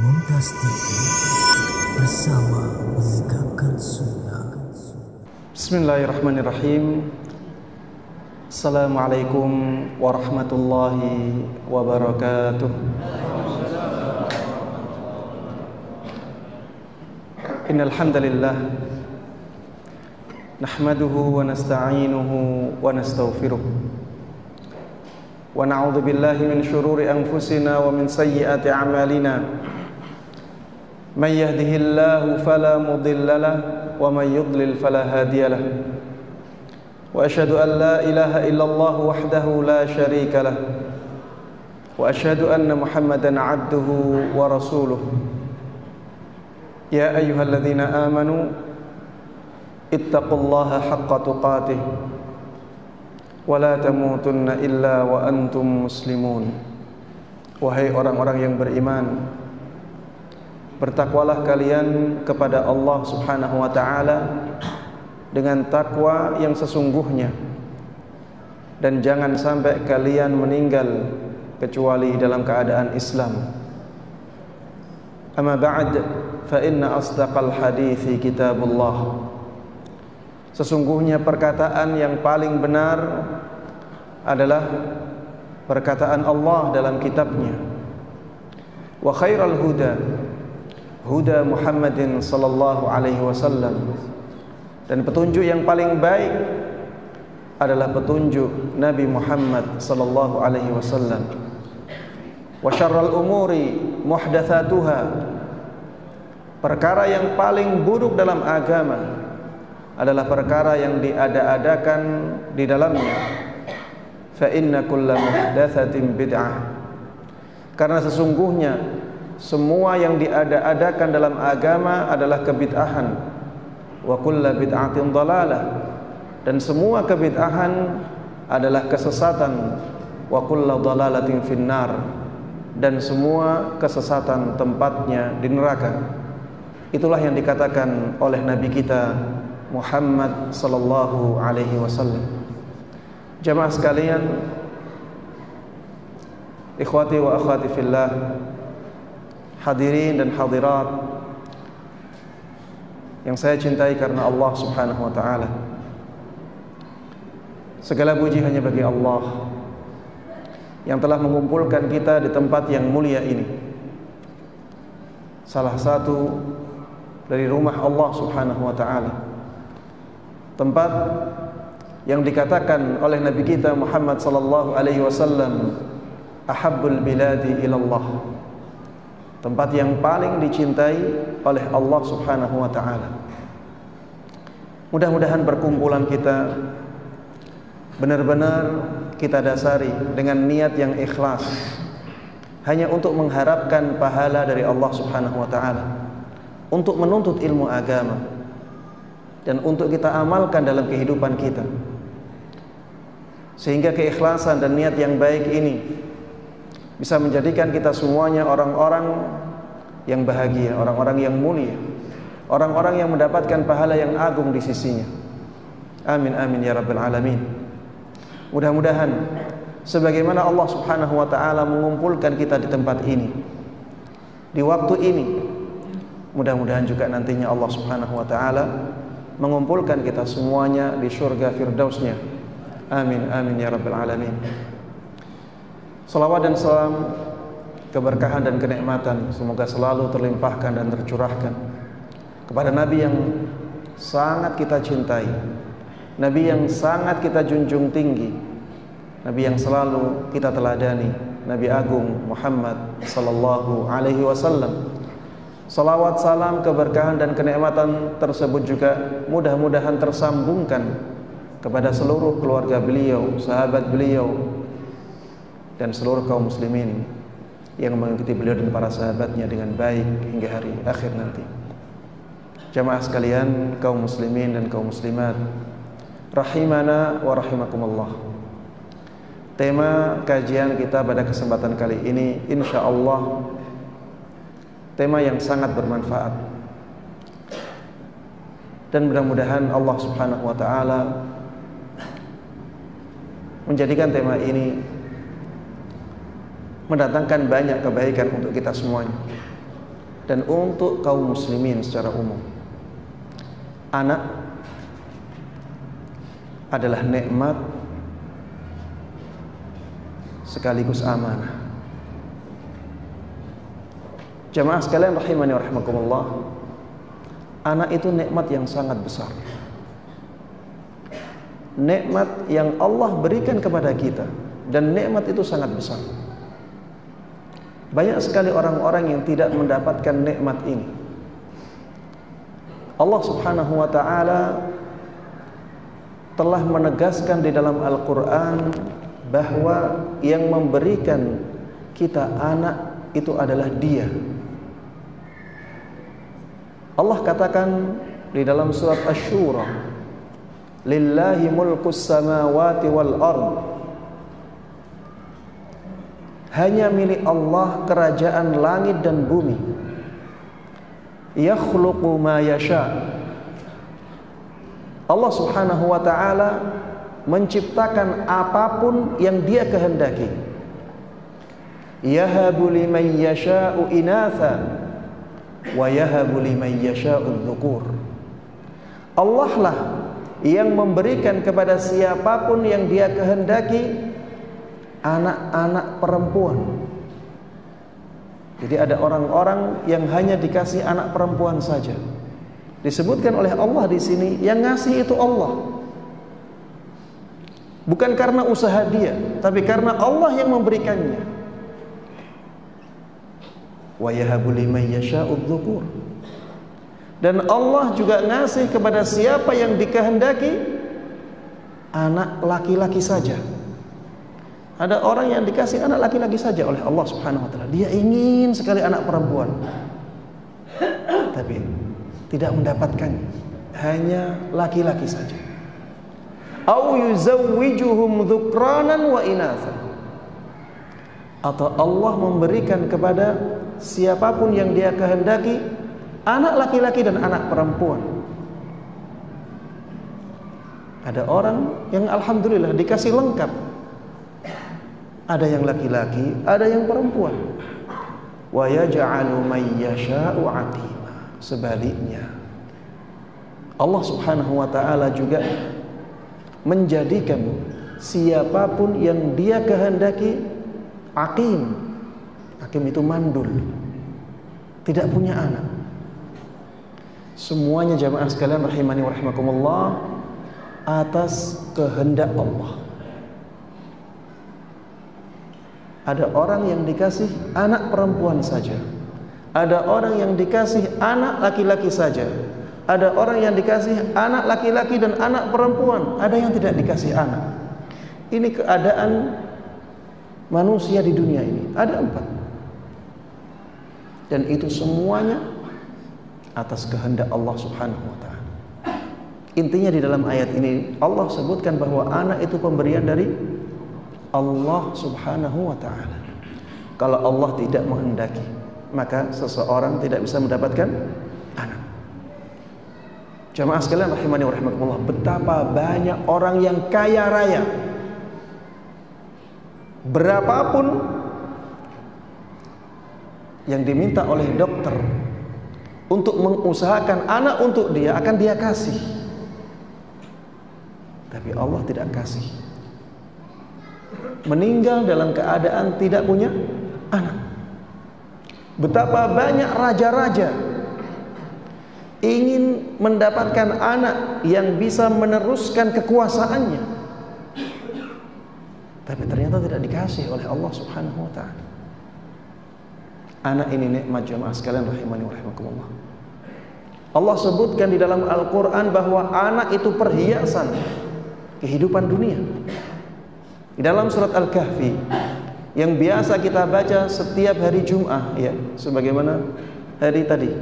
Mumtaz TV bersama menegakkan sunnah. Bismillahirrahmanirrahim. Assalamualaikum warahmatullahi wabarakatuh. Innal hamdalillah nahmaduhu wa nasta'inuhu wa nastaghfiruh wa na'udzu billahi min shururi anfusina wa min sayyiati a'malina. Man yahdihillahu fala mudilla lahu wa man yudlil fala hadiya lahu. Wa asyhadu an la ilaha illallah wahdahu la syarika lahu wa asyhadu anna Muhammadan 'abduhu wa rasuluh. Ya ayyuhalladzina amanu ittaqullaha haqqa tuqatih wa la tamutunna illa wa antum muslimun. Wahai orang-orang yang beriman, bertakwalah kalian kepada Allah Subhanahu wa ta'ala dengan takwa yang sesungguhnya, dan jangan sampai kalian meninggal kecuali dalam keadaan Islam. Amma ba'd, fa inna asdaqal hadithi kitabullah. Sesungguhnya perkataan yang paling benar adalah perkataan Allah dalam kitabnya. Wa khairal huda huda Muhammadin sallallahu alaihi wasallam, dan petunjuk yang paling baik adalah petunjuk Nabi Muhammad sallallahu alaihi wasallam. Wa syarrul umuri muhdatsatuha, perkara yang paling buruk dalam agama adalah perkara yang diada-adakan di dalamnya. Fa inna kulla muhdatsatin bid'ah, karena sesungguhnya semua yang diada-adakan dalam agama adalah kebid'ahan. Wa kullu bid'atin dhalalah, dan semua kebid'ahan adalah kesesatan. Wa kullu dhalalatin finnar, dan semua kesesatan tempatnya di neraka. Itulah yang dikatakan oleh Nabi kita Muhammad sallallahu alaihi wasallam. Jamaah sekalian, ikhwati wa akhwati fillah, hadirin dan hadirat yang saya cintai karena Allah Subhanahu wa ta'ala. Segala puji hanya bagi Allah yang telah mengumpulkan kita di tempat yang mulia ini, salah satu dari rumah Allah Subhanahu wa ta'ala, tempat yang dikatakan oleh Nabi kita Muhammad sallallahu alaihi wasallam ahabbul biladi ilallah, tempat yang paling dicintai oleh Allah Subhanahu wa ta'ala. Mudah-mudahan perkumpulan kita benar-benar kita dasari dengan niat yang ikhlas, hanya untuk mengharapkan pahala dari Allah Subhanahu wa ta'ala, untuk menuntut ilmu agama, dan untuk kita amalkan dalam kehidupan kita, sehingga keikhlasan dan niat yang baik ini bisa menjadikan kita semuanya orang-orang yang bahagia, orang-orang yang mulia, orang-orang yang mendapatkan pahala yang agung di sisinya. Amin amin ya rabbal alamin. Mudah-mudahan sebagaimana Allah Subhanahu wa ta'ala mengumpulkan kita di tempat ini, di waktu ini, mudah-mudahan juga nantinya Allah Subhanahu wa ta'ala mengumpulkan kita semuanya di surga firdausnya. Amin amin ya rabbal alamin. Salawat dan salam, keberkahan dan kenikmatan semoga selalu terlimpahkan dan tercurahkan kepada Nabi yang sangat kita cintai, Nabi yang sangat kita junjung tinggi, Nabi yang selalu kita teladani, Nabi Agung Muhammad sallallahu alaihi wasallam. Salawat, salam, keberkahan dan kenikmatan tersebut juga mudah-mudahan tersambungkan kepada seluruh keluarga beliau, sahabat beliau, dan seluruh kaum muslimin yang mengikuti beliau dan para sahabatnya dengan baik hingga hari akhir nanti. Jamaah sekalian, kaum muslimin dan kaum muslimat, rahimana wa rahimakumullah. Tema kajian kita pada kesempatan kali ini insyaallah tema yang sangat bermanfaat, dan mudah-mudahan Allah Subhanahu wa ta'ala menjadikan tema ini mendatangkan banyak kebaikan untuk kita semuanya. dan untuk kaum muslimin secara umum. Anak adalah nikmat sekaligus amanah. Jamaah sekalian rahimani wa rahimakumullah, anak itu nikmat yang sangat besar. Nikmat yang Allah berikan kepada kita, dan nikmat itu sangat besar. Banyak sekali orang-orang yang tidak mendapatkan nikmat ini. Allah Subhanahu wa ta'ala telah menegaskan di dalam Al-Quran bahwa yang memberikan kita anak itu adalah Dia. Allah katakan di dalam surat Asy-Syura, lillahi mulkus samawati wal ard, hanya milik Allah kerajaan langit dan bumi. Yakhluqu ma yasha, Allah Subhanahu wa ta'ala menciptakan apapun yang Dia kehendaki. Yahabu liman yasha'u inatha wa yahabu liman yasha'u dhukur. Allah lah yang memberikan kepada siapapun yang Dia kehendaki anak-anak perempuan. Jadi ada orang-orang yang hanya dikasih anak perempuan saja. Disebutkan oleh Allah di sini, yang ngasih itu Allah. Bukan karena usaha dia, tapi karena Allah yang memberikannya. Wa yahabu liman yasha'u dhukur. Dan Allah juga ngasih kepada siapa yang dikehendaki anak laki-laki saja. Ada orang yang dikasih anak laki-laki saja oleh Allah Subhanahu wa ta'ala. Dia ingin sekali anak perempuan, tapi tidak mendapatkan, hanya laki-laki saja. Au yuzawwijuhum dhukranan wa inatha. Atau Allah memberikan kepada siapapun yang Dia kehendaki anak laki-laki dan anak perempuan. Ada orang yang alhamdulillah dikasih lengkap. Ada yang laki-laki, ada yang perempuan. Wa yaj'alu may yasha'u 'aqima. Sebaliknya, Allah Subhanahu wa ta'ala juga menjadikan siapapun yang Dia kehendaki aqim. Aqim itu mandul, tidak punya anak. Semuanya jamaah sekalian rahimani wa rahimakumullah atas kehendak Allah. Ada orang yang dikasih anak perempuan saja, ada orang yang dikasih anak laki-laki saja, ada orang yang dikasih anak laki-laki dan anak perempuan, ada yang tidak dikasih anak. Ini keadaan manusia di dunia ini, ada 4. Dan itu semuanya atas kehendak Allah Subhanahu wa ta'ala. Intinya di dalam ayat ini Allah sebutkan bahwa anak itu pemberian dari Allah Subhanahu wa ta'ala. Kalau Allah tidak menghendaki, maka seseorang tidak bisa mendapatkan anak. Jamaah sekalian rahimani wa rahimakumullah, betapa banyak orang yang kaya raya, berapapun yang diminta oleh dokter untuk mengusahakan anak untuk dia, akan dia kasih. Tapi Allah tidak kasih. Meninggal dalam keadaan tidak punya anak. Betapa banyak raja-raja ingin mendapatkan anak yang bisa meneruskan kekuasaannya, tapi ternyata tidak dikasih oleh Allah Subhanahu wa ta'ala. Anak ini nikmat jamaah sekalian rahimani wa rahimakumullah. Allah sebutkan di dalam Al-Quran bahwa anak itu perhiasan kehidupan dunia. Di dalam surat Al-Kahfi yang biasa kita baca setiap hari Jum'ah, ya, sebagaimana hari tadi,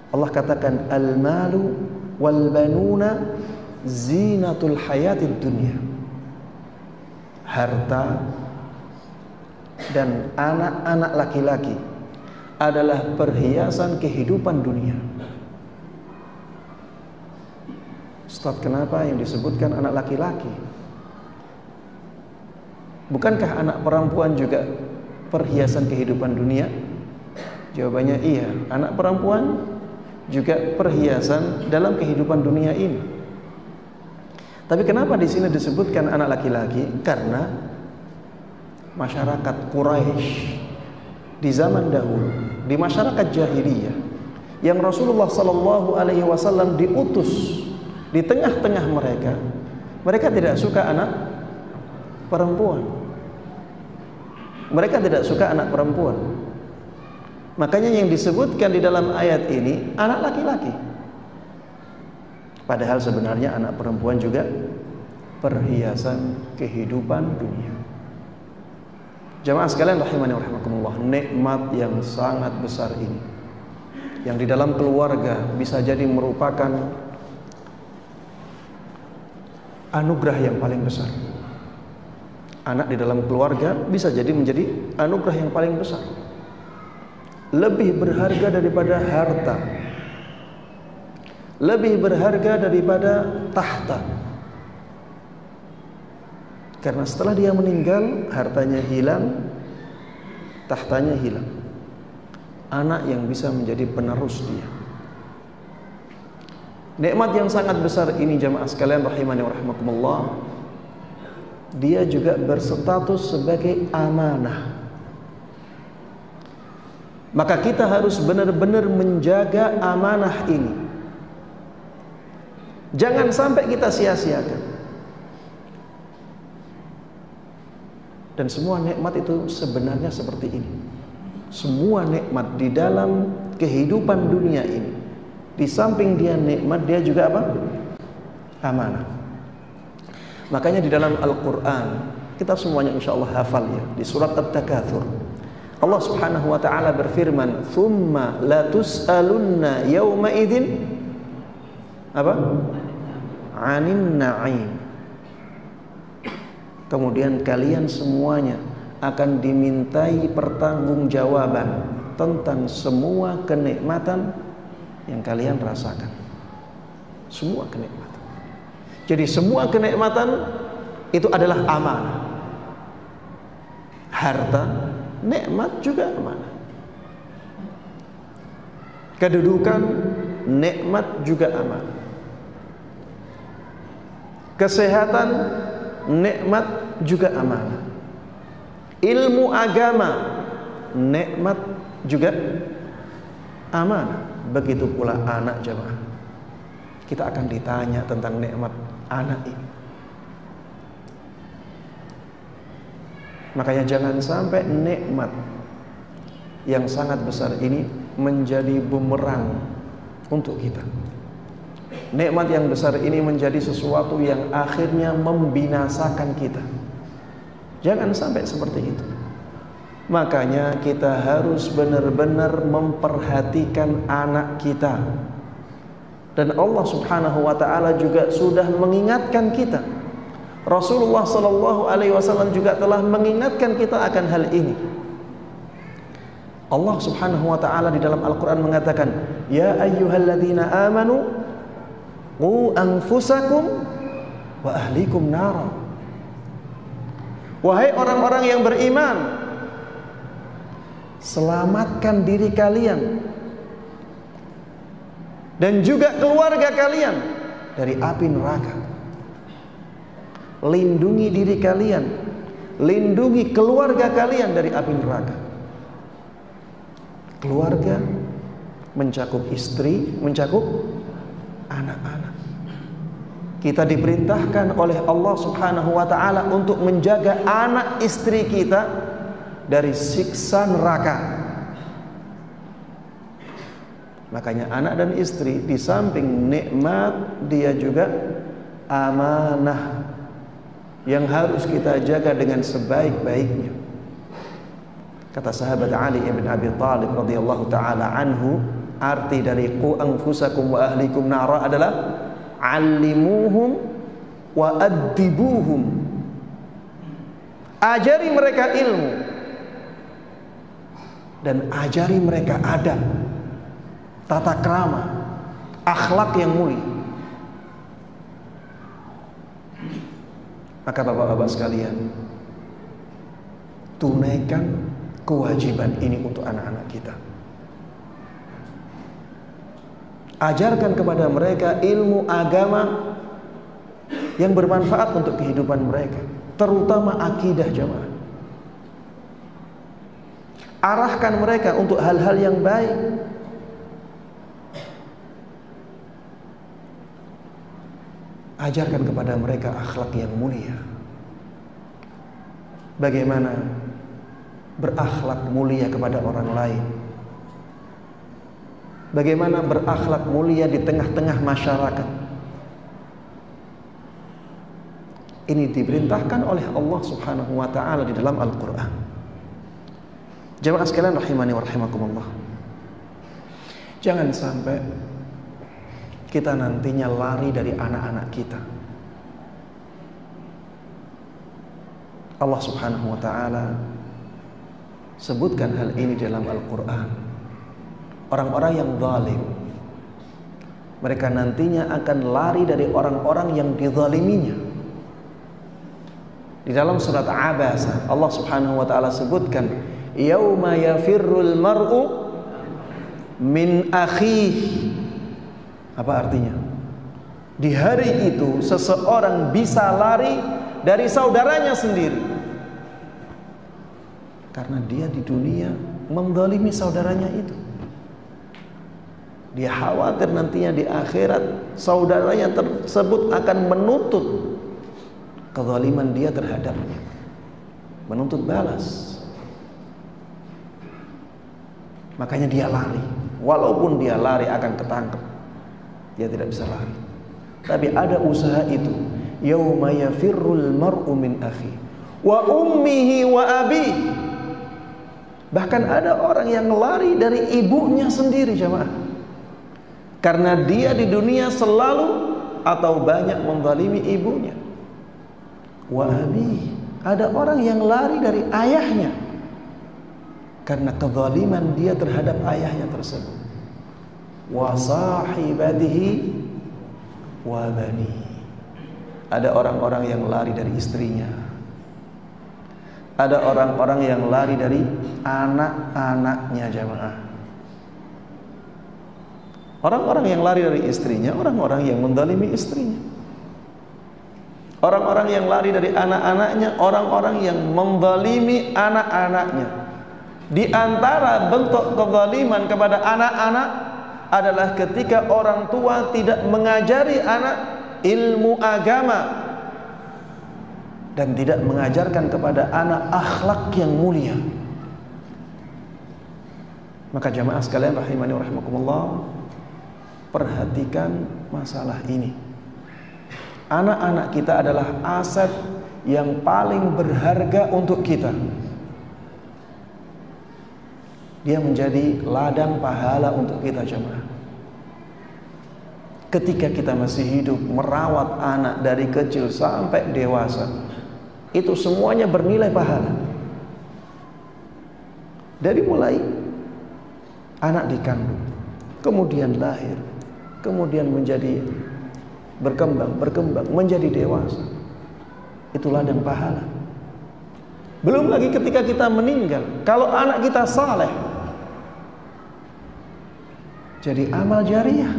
Allah katakan al-malu wal banuna zinatul hayatid dunya. Harta dan anak-anak laki-laki adalah perhiasan kehidupan dunia. Ustaz, kenapa yang disebutkan anak laki-laki? Bukankah anak perempuan juga perhiasan kehidupan dunia? Jawabannya iya, anak perempuan juga perhiasan dalam kehidupan dunia ini. Tapi kenapa di sini disebutkan anak laki-laki? Karena masyarakat Quraisy di zaman dahulu, di masyarakat jahiliyah, yang Rasulullah sallallahu alaihi wasallam diutus di tengah-tengah mereka, mereka tidak suka anak perempuan. Mereka tidak suka anak perempuan. Makanya yang disebutkan di dalam ayat ini anak laki-laki. Padahal sebenarnya anak perempuan juga perhiasan kehidupan dunia. Jamaah sekalian rahimani wa rahimakumullah, nikmat yang sangat besar ini, yang di dalam keluarga bisa jadi merupakan anugerah yang paling besar. Anak di dalam keluarga bisa jadi menjadi anugerah yang paling besar, lebih berharga daripada harta, lebih berharga daripada tahta. Karena setelah dia meninggal, hartanya hilang, tahtanya hilang. Anak yang bisa menjadi penerus dia. Nikmat yang sangat besar ini jamaah sekalian rahimani wa rahimakumullah, dia juga berstatus sebagai amanah. Maka kita harus benar-benar menjaga amanah ini. Jangan sampai kita sia-siakan. Dan semua nikmat itu sebenarnya seperti ini. Semua nikmat di dalam kehidupan dunia ini, di samping dia nikmat, dia juga apa? Amanah. Makanya di dalam Al-Quran, kita semuanya insya Allah hafal ya, di surat At-Takatsur, Allah subhanahu wa ta'ala berfirman, "Thumma latus'alunna yawma idzin" apa? "'anin na'im." Kemudian kalian semuanya akan dimintai pertanggungjawaban tentang semua kenikmatan yang kalian rasakan. Semua kenikmatan. Jadi semua kenikmatan itu adalah amanah. Harta, nikmat juga amanah. Kedudukan, nikmat juga amanah. Kesehatan, nikmat juga amanah. Ilmu agama, nikmat juga amanah. Begitu pula anak jemaah. Kita akan ditanya tentang nikmat anak ini. Makanya jangan sampai nikmat yang sangat besar ini menjadi bumerang untuk kita. Nikmat yang besar ini menjadi sesuatu yang akhirnya membinasakan kita. Jangan sampai seperti itu. Makanya kita harus benar-benar memperhatikan anak kita. Dan Allah subhanahu wa ta'ala juga sudah mengingatkan kita. Rasulullah sallallahu alaihi wasallam juga telah mengingatkan kita akan hal ini. Allah subhanahu wa ta'ala di dalam Al-Quran mengatakan, "Ya ayyuhalladzina amanu qu anfusakum wa ahlikum nara." Wahai orang-orang yang beriman, selamatkan diri kalian dan juga keluarga kalian dari api neraka. Lindungi diri kalian, lindungi keluarga kalian dari api neraka. Keluarga mencakup istri, mencakup anak-anak. Kita diperintahkan oleh Allah subhanahu wa ta'ala untuk menjaga anak istri kita dari siksa neraka. Makanya anak dan istri di samping nikmat, dia juga amanah yang harus kita jaga dengan sebaik-baiknya. Kata sahabat Ali ibn Abi Thalib radhiyallahu ta'ala anhu, arti dari qu anfusakum wa ahlikum nara adalah allimuhum wa addibuhum. Ajari mereka ilmu dan ajari mereka adab, tata krama, akhlak yang mulia. Maka bapak-bapak sekalian, tunaikan kewajiban ini untuk anak-anak kita. Ajarkan kepada mereka ilmu agama yang bermanfaat untuk kehidupan mereka, terutama akidah jamaah. Arahkan mereka untuk hal-hal yang baik. Ajarkan kepada mereka akhlak yang mulia. Bagaimana berakhlak mulia kepada orang lain. Bagaimana berakhlak mulia di tengah-tengah masyarakat. Ini diperintahkan oleh Allah Subhanahu wa ta'ala di dalam Al-Quran. Jamaah sekalian rahimani wa rahimakumullah. Jangan sampai kita nantinya lari dari anak-anak kita. Allah Subhanahu wa ta'ala sebutkan hal ini dalam Al-Quran. Orang-orang yang zalim, mereka nantinya akan lari dari orang-orang yang dizaliminya. Di dalam surat Abasa, Allah Subhanahu wa ta'ala sebutkan, yauma yafirrul mar'u min akhihi. Apa artinya? Di hari itu seseorang bisa lari dari saudaranya sendiri, karena dia di dunia menzalimi saudaranya itu. Dia khawatir nantinya di akhirat saudaranya tersebut akan menuntut kezaliman dia terhadapnya, menuntut balas. Makanya dia lari. Walaupun dia lari akan ketangkep, dia tidak bisa lari. Tapi ada usaha itu. Yauma yafirrul mar'u min akhi wa ummihi wa abihi. Bahkan ada orang yang lari dari ibunya sendiri jamaah, karena dia di dunia selalu atau banyak menzalimi ibunya. Wa abihi, ada orang yang lari dari ayahnya karena kezaliman dia terhadap ayahnya tersebut. Wa sahibatihi wa bani, ada orang-orang yang lari dari istrinya. Ada orang-orang yang lari dari anak-anaknya jamaah. Orang-orang yang lari dari istrinya, orang-orang yang menzalimi istrinya. Orang-orang yang lari dari anak-anaknya, orang-orang yang menzalimi anak-anaknya. Di antara bentuk kezaliman kepada anak-anak adalah ketika orang tua tidak mengajari anak ilmu agama dan tidak mengajarkan kepada anak akhlak yang mulia. Maka jamaah sekalian rahimani wa rahimakumullah, perhatikan masalah ini. Anak-anak kita adalah aset yang paling berharga untuk kita. Dia menjadi ladang pahala untuk kita jemaah. Ketika kita masih hidup, merawat anak dari kecil sampai dewasa, itu semuanya bernilai pahala. Dari mulai anak dikandung, kemudian lahir, kemudian menjadi berkembang menjadi dewasa, itu ladang pahala. Belum lagi ketika kita meninggal, kalau anak kita saleh, jadi amal jariah,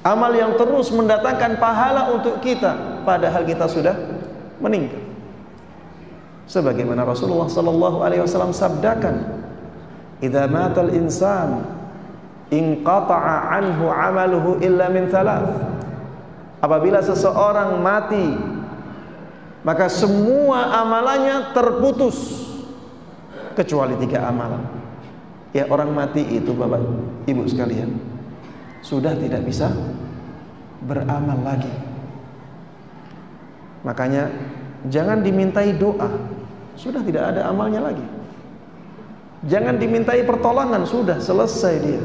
amal yang terus mendatangkan pahala untuk kita padahal kita sudah meninggal. Sebagaimana Rasulullah sallallahu alaihi wasallam sabdakan, "Idza matal insan inqata'a anhu 'amaluhu illa min thalath." Apabila seseorang mati, maka semua amalannya terputus kecuali 3 amalan. Ya, orang mati itu Bapak Ibu sekalian sudah tidak bisa beramal lagi. Makanya jangan dimintai doa, sudah tidak ada amalnya lagi. Jangan dimintai pertolongan, sudah selesai dia.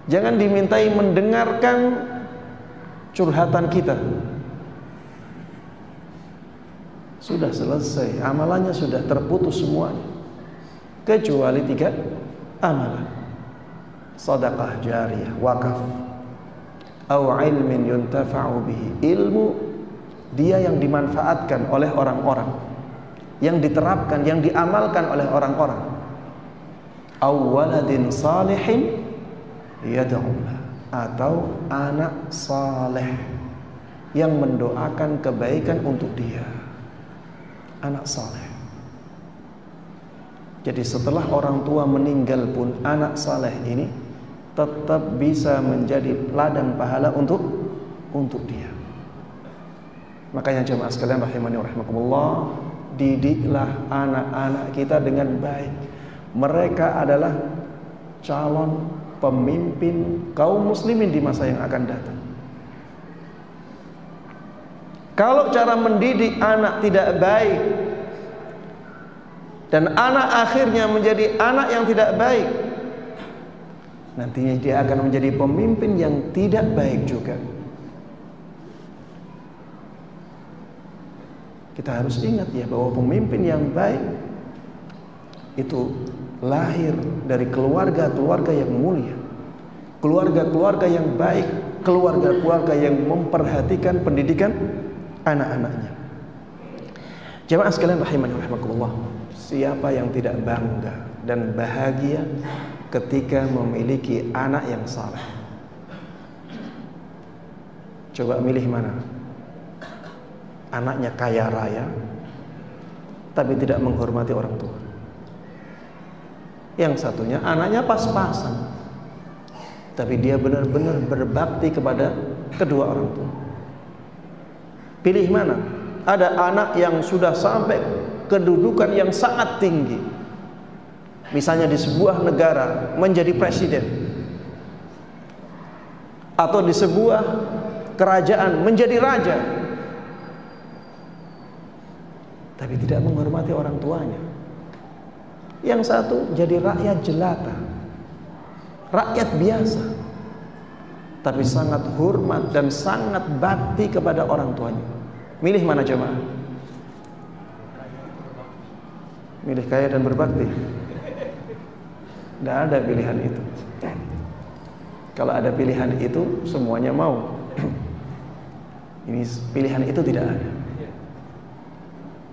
Jangan dimintai mendengarkan curhatan kita, sudah selesai, amalannya sudah terputus semuanya kecuali 3 amalan: sedekah jariyah, wakaf, au ilmin yuntafa'u bihi, ilmu dia yang dimanfaatkan oleh orang-orang, yang diterapkan, yang diamalkan oleh orang-orang, au waladin salihin yad'ulah, atau anak saleh yang mendoakan kebaikan untuk dia. Anak saleh. Jadi setelah orang tua meninggal pun anak saleh ini tetap bisa menjadi ladang pahala untuk dia. Makanya jemaah sekalian rahimani wa rahimakumullah, didiklah anak-anak kita dengan baik. Mereka adalah calon pemimpin kaum muslimin di masa yang akan datang. Kalau cara mendidik anak tidak baik dan anak akhirnya menjadi anak yang tidak baik, nantinya dia akan menjadi pemimpin yang tidak baik juga. Kita harus ingat ya, bahwa pemimpin yang baik itu lahir dari keluarga-keluarga yang mulia, keluarga-keluarga yang baik, keluarga-keluarga yang memperhatikan pendidikan anak-anaknya. Jemaah sekalian rahimani wa rahimakumullah, siapa yang tidak bangga dan bahagia ketika memiliki anak yang saleh? Coba milih mana? Anaknya kaya raya tapi tidak menghormati orang tua. Yang satunya anaknya pas-pasan tapi dia benar-benar berbakti kepada kedua orang tua. Pilih mana? Ada anak yang sudah sampai kedudukan yang sangat tinggi, misalnya di sebuah negara menjadi presiden, atau di sebuah kerajaan menjadi raja, tapi tidak menghormati orang tuanya. Yang satu jadi rakyat jelata, rakyat biasa, tapi sangat hormat dan sangat bakti kepada orang tuanya. Milih mana jemaah? Milih kaya dan berbakti? Tidak ada pilihan itu. Kalau ada pilihan itu, semuanya mau. Ini pilihan itu tidak ada.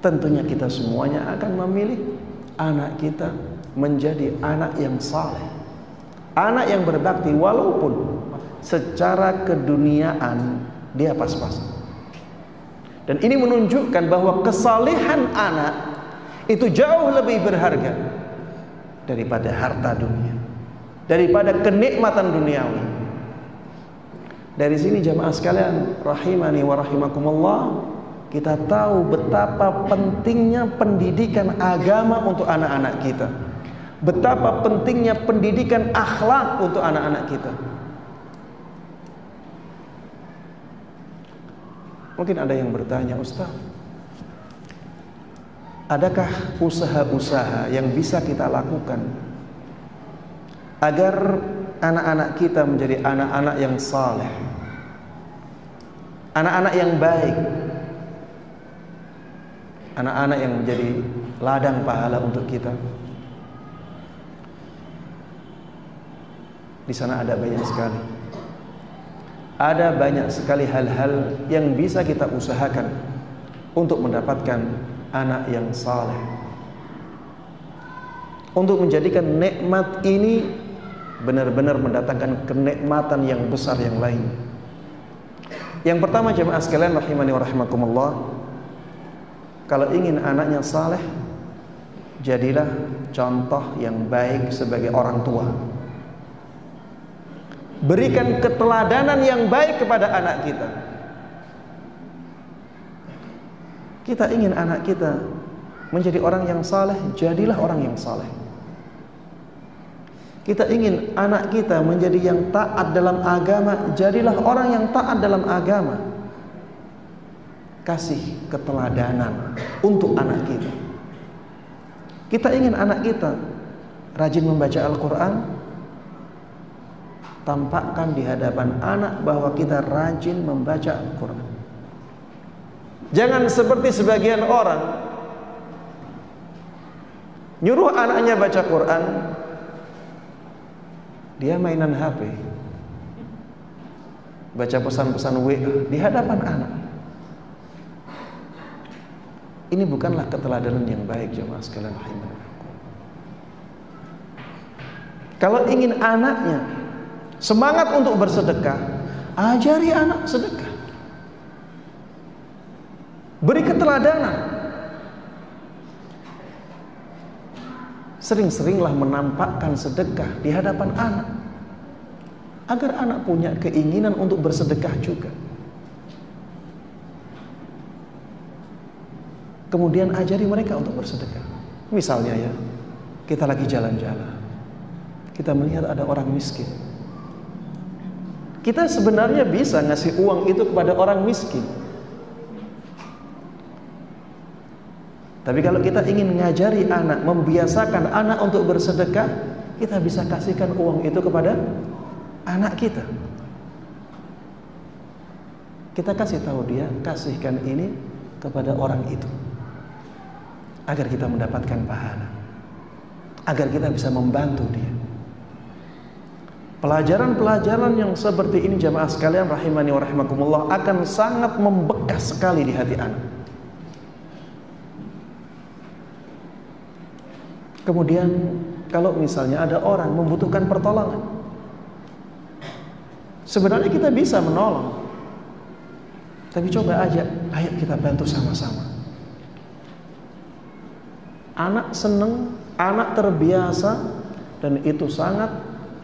Tentunya kita semuanya akan memilih anak kita menjadi anak yang saleh, anak yang berbakti, walaupun secara keduniaan dia pas-pasan. Dan ini menunjukkan bahwa kesalehan anak itu jauh lebih berharga daripada harta dunia, daripada kenikmatan duniawi. Dari sini jamaah sekalian rahimani wa rahimakumullah, kita tahu betapa pentingnya pendidikan agama untuk anak-anak kita, betapa pentingnya pendidikan akhlak untuk anak-anak kita. Mungkin ada yang bertanya, Ustaz, adakah usaha-usaha yang bisa kita lakukan agar anak-anak kita menjadi anak-anak yang saleh, anak-anak yang baik, anak-anak yang menjadi ladang pahala untuk kita? Di sana ada banyak sekali. Ada banyak sekali hal-hal yang bisa kita usahakan untuk mendapatkan anak yang saleh, untuk menjadikan nikmat ini benar-benar mendatangkan kenikmatan yang besar yang lain. Yang pertama jemaah sekalian rahimani wa rahimakumullah, kalau ingin anaknya saleh, jadilah contoh yang baik sebagai orang tua. Berikan keteladanan yang baik kepada anak kita. Kita ingin anak kita menjadi orang yang saleh, jadilah orang yang saleh. Kita ingin anak kita menjadi yang taat dalam agama, jadilah orang yang taat dalam agama. Kasih keteladanan untuk anak kita. Kita ingin anak kita rajin membaca Al-Quran, tampakkan di hadapan anak bahwa kita rajin membaca Al-Quran. Jangan seperti sebagian orang nyuruh anaknya baca Quran, dia mainan HP, baca pesan-pesan WA di hadapan anak. Ini bukanlah keteladanan yang baik jemaah sekalian rahimahullah. Kalau ingin anaknya semangat untuk bersedekah, ajari anak sedekah. Beri keteladanan. Sering-seringlah menampakkan sedekah di hadapan anak, agar anak punya keinginan untuk bersedekah juga. Kemudian ajari mereka untuk bersedekah. Misalnya ya, kita lagi jalan-jalan, kita melihat ada orang miskin. Kita sebenarnya bisa ngasih uang itu kepada orang miskin. Tapi kalau kita ingin ngajari anak, membiasakan anak untuk bersedekah, kita bisa kasihkan uang itu kepada anak kita. Kita kasih tahu dia, kasihkan ini kepada orang itu, agar kita mendapatkan pahala, agar kita bisa membantu dia. Pelajaran-pelajaran yang seperti ini jamaah sekalian rahimani wa rahimakumullah akan sangat membekas sekali di hati anak. Kemudian kalau misalnya ada orang membutuhkan pertolongan, sebenarnya kita bisa menolong, tapi coba aja, ayo kita bantu sama-sama. Anak seneng, anak terbiasa, dan itu sangat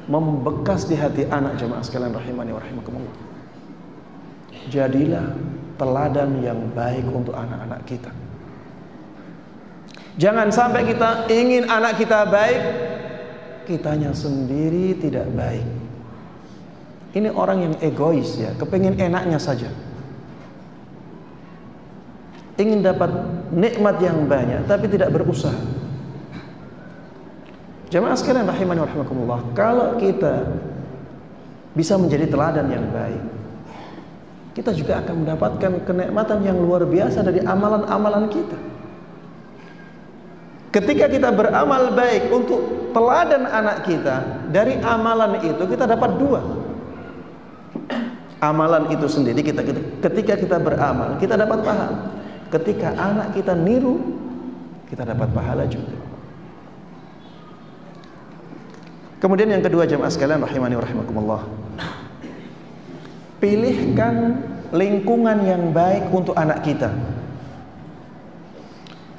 membekas di hati anak jemaah sekalian rahimani wa rahimakumullah. Jadilah teladan yang baik untuk anak-anak kita. Jangan sampai kita ingin anak kita baik, kitanya sendiri tidak baik. Ini orang yang egois ya, kepengin enaknya saja, ingin dapat nikmat yang banyak tapi tidak berusaha. Jamaah sekalian rahimani wa rahimakumullah, kalau kita bisa menjadi teladan yang baik, kita juga akan mendapatkan kenikmatan yang luar biasa dari amalan-amalan kita. Ketika kita beramal baik untuk teladan anak kita, dari amalan itu kita dapat dua. Amalan itu sendiri ketika kita beramal, kita dapat pahala. Ketika anak kita niru, kita dapat pahala juga. Kemudian yang kedua jamaah sekalian rahimani wa rahimakumullah, pilihkan lingkungan yang baik untuk anak kita.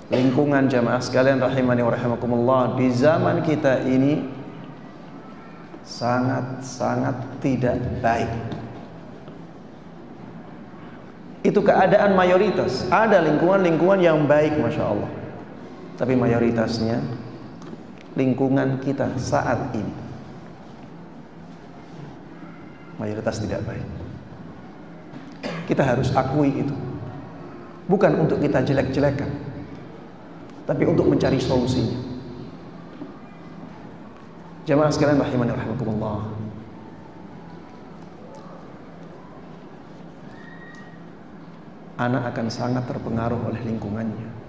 Lingkungan jamaah sekalian rahimani wa rahimakumullah di zaman kita ini sangat-sangat tidak baik. Itu keadaan mayoritas. Ada lingkungan-lingkungan yang baik masya Allah, tapi mayoritasnya lingkungan kita saat ini mayoritas tidak baik. Kita harus akui itu, bukan untuk kita jelek-jelekan, tapi untuk mencari solusinya. Jamaah sekalian rahimani wa rahimakumullah, anak akan sangat terpengaruh oleh lingkungannya.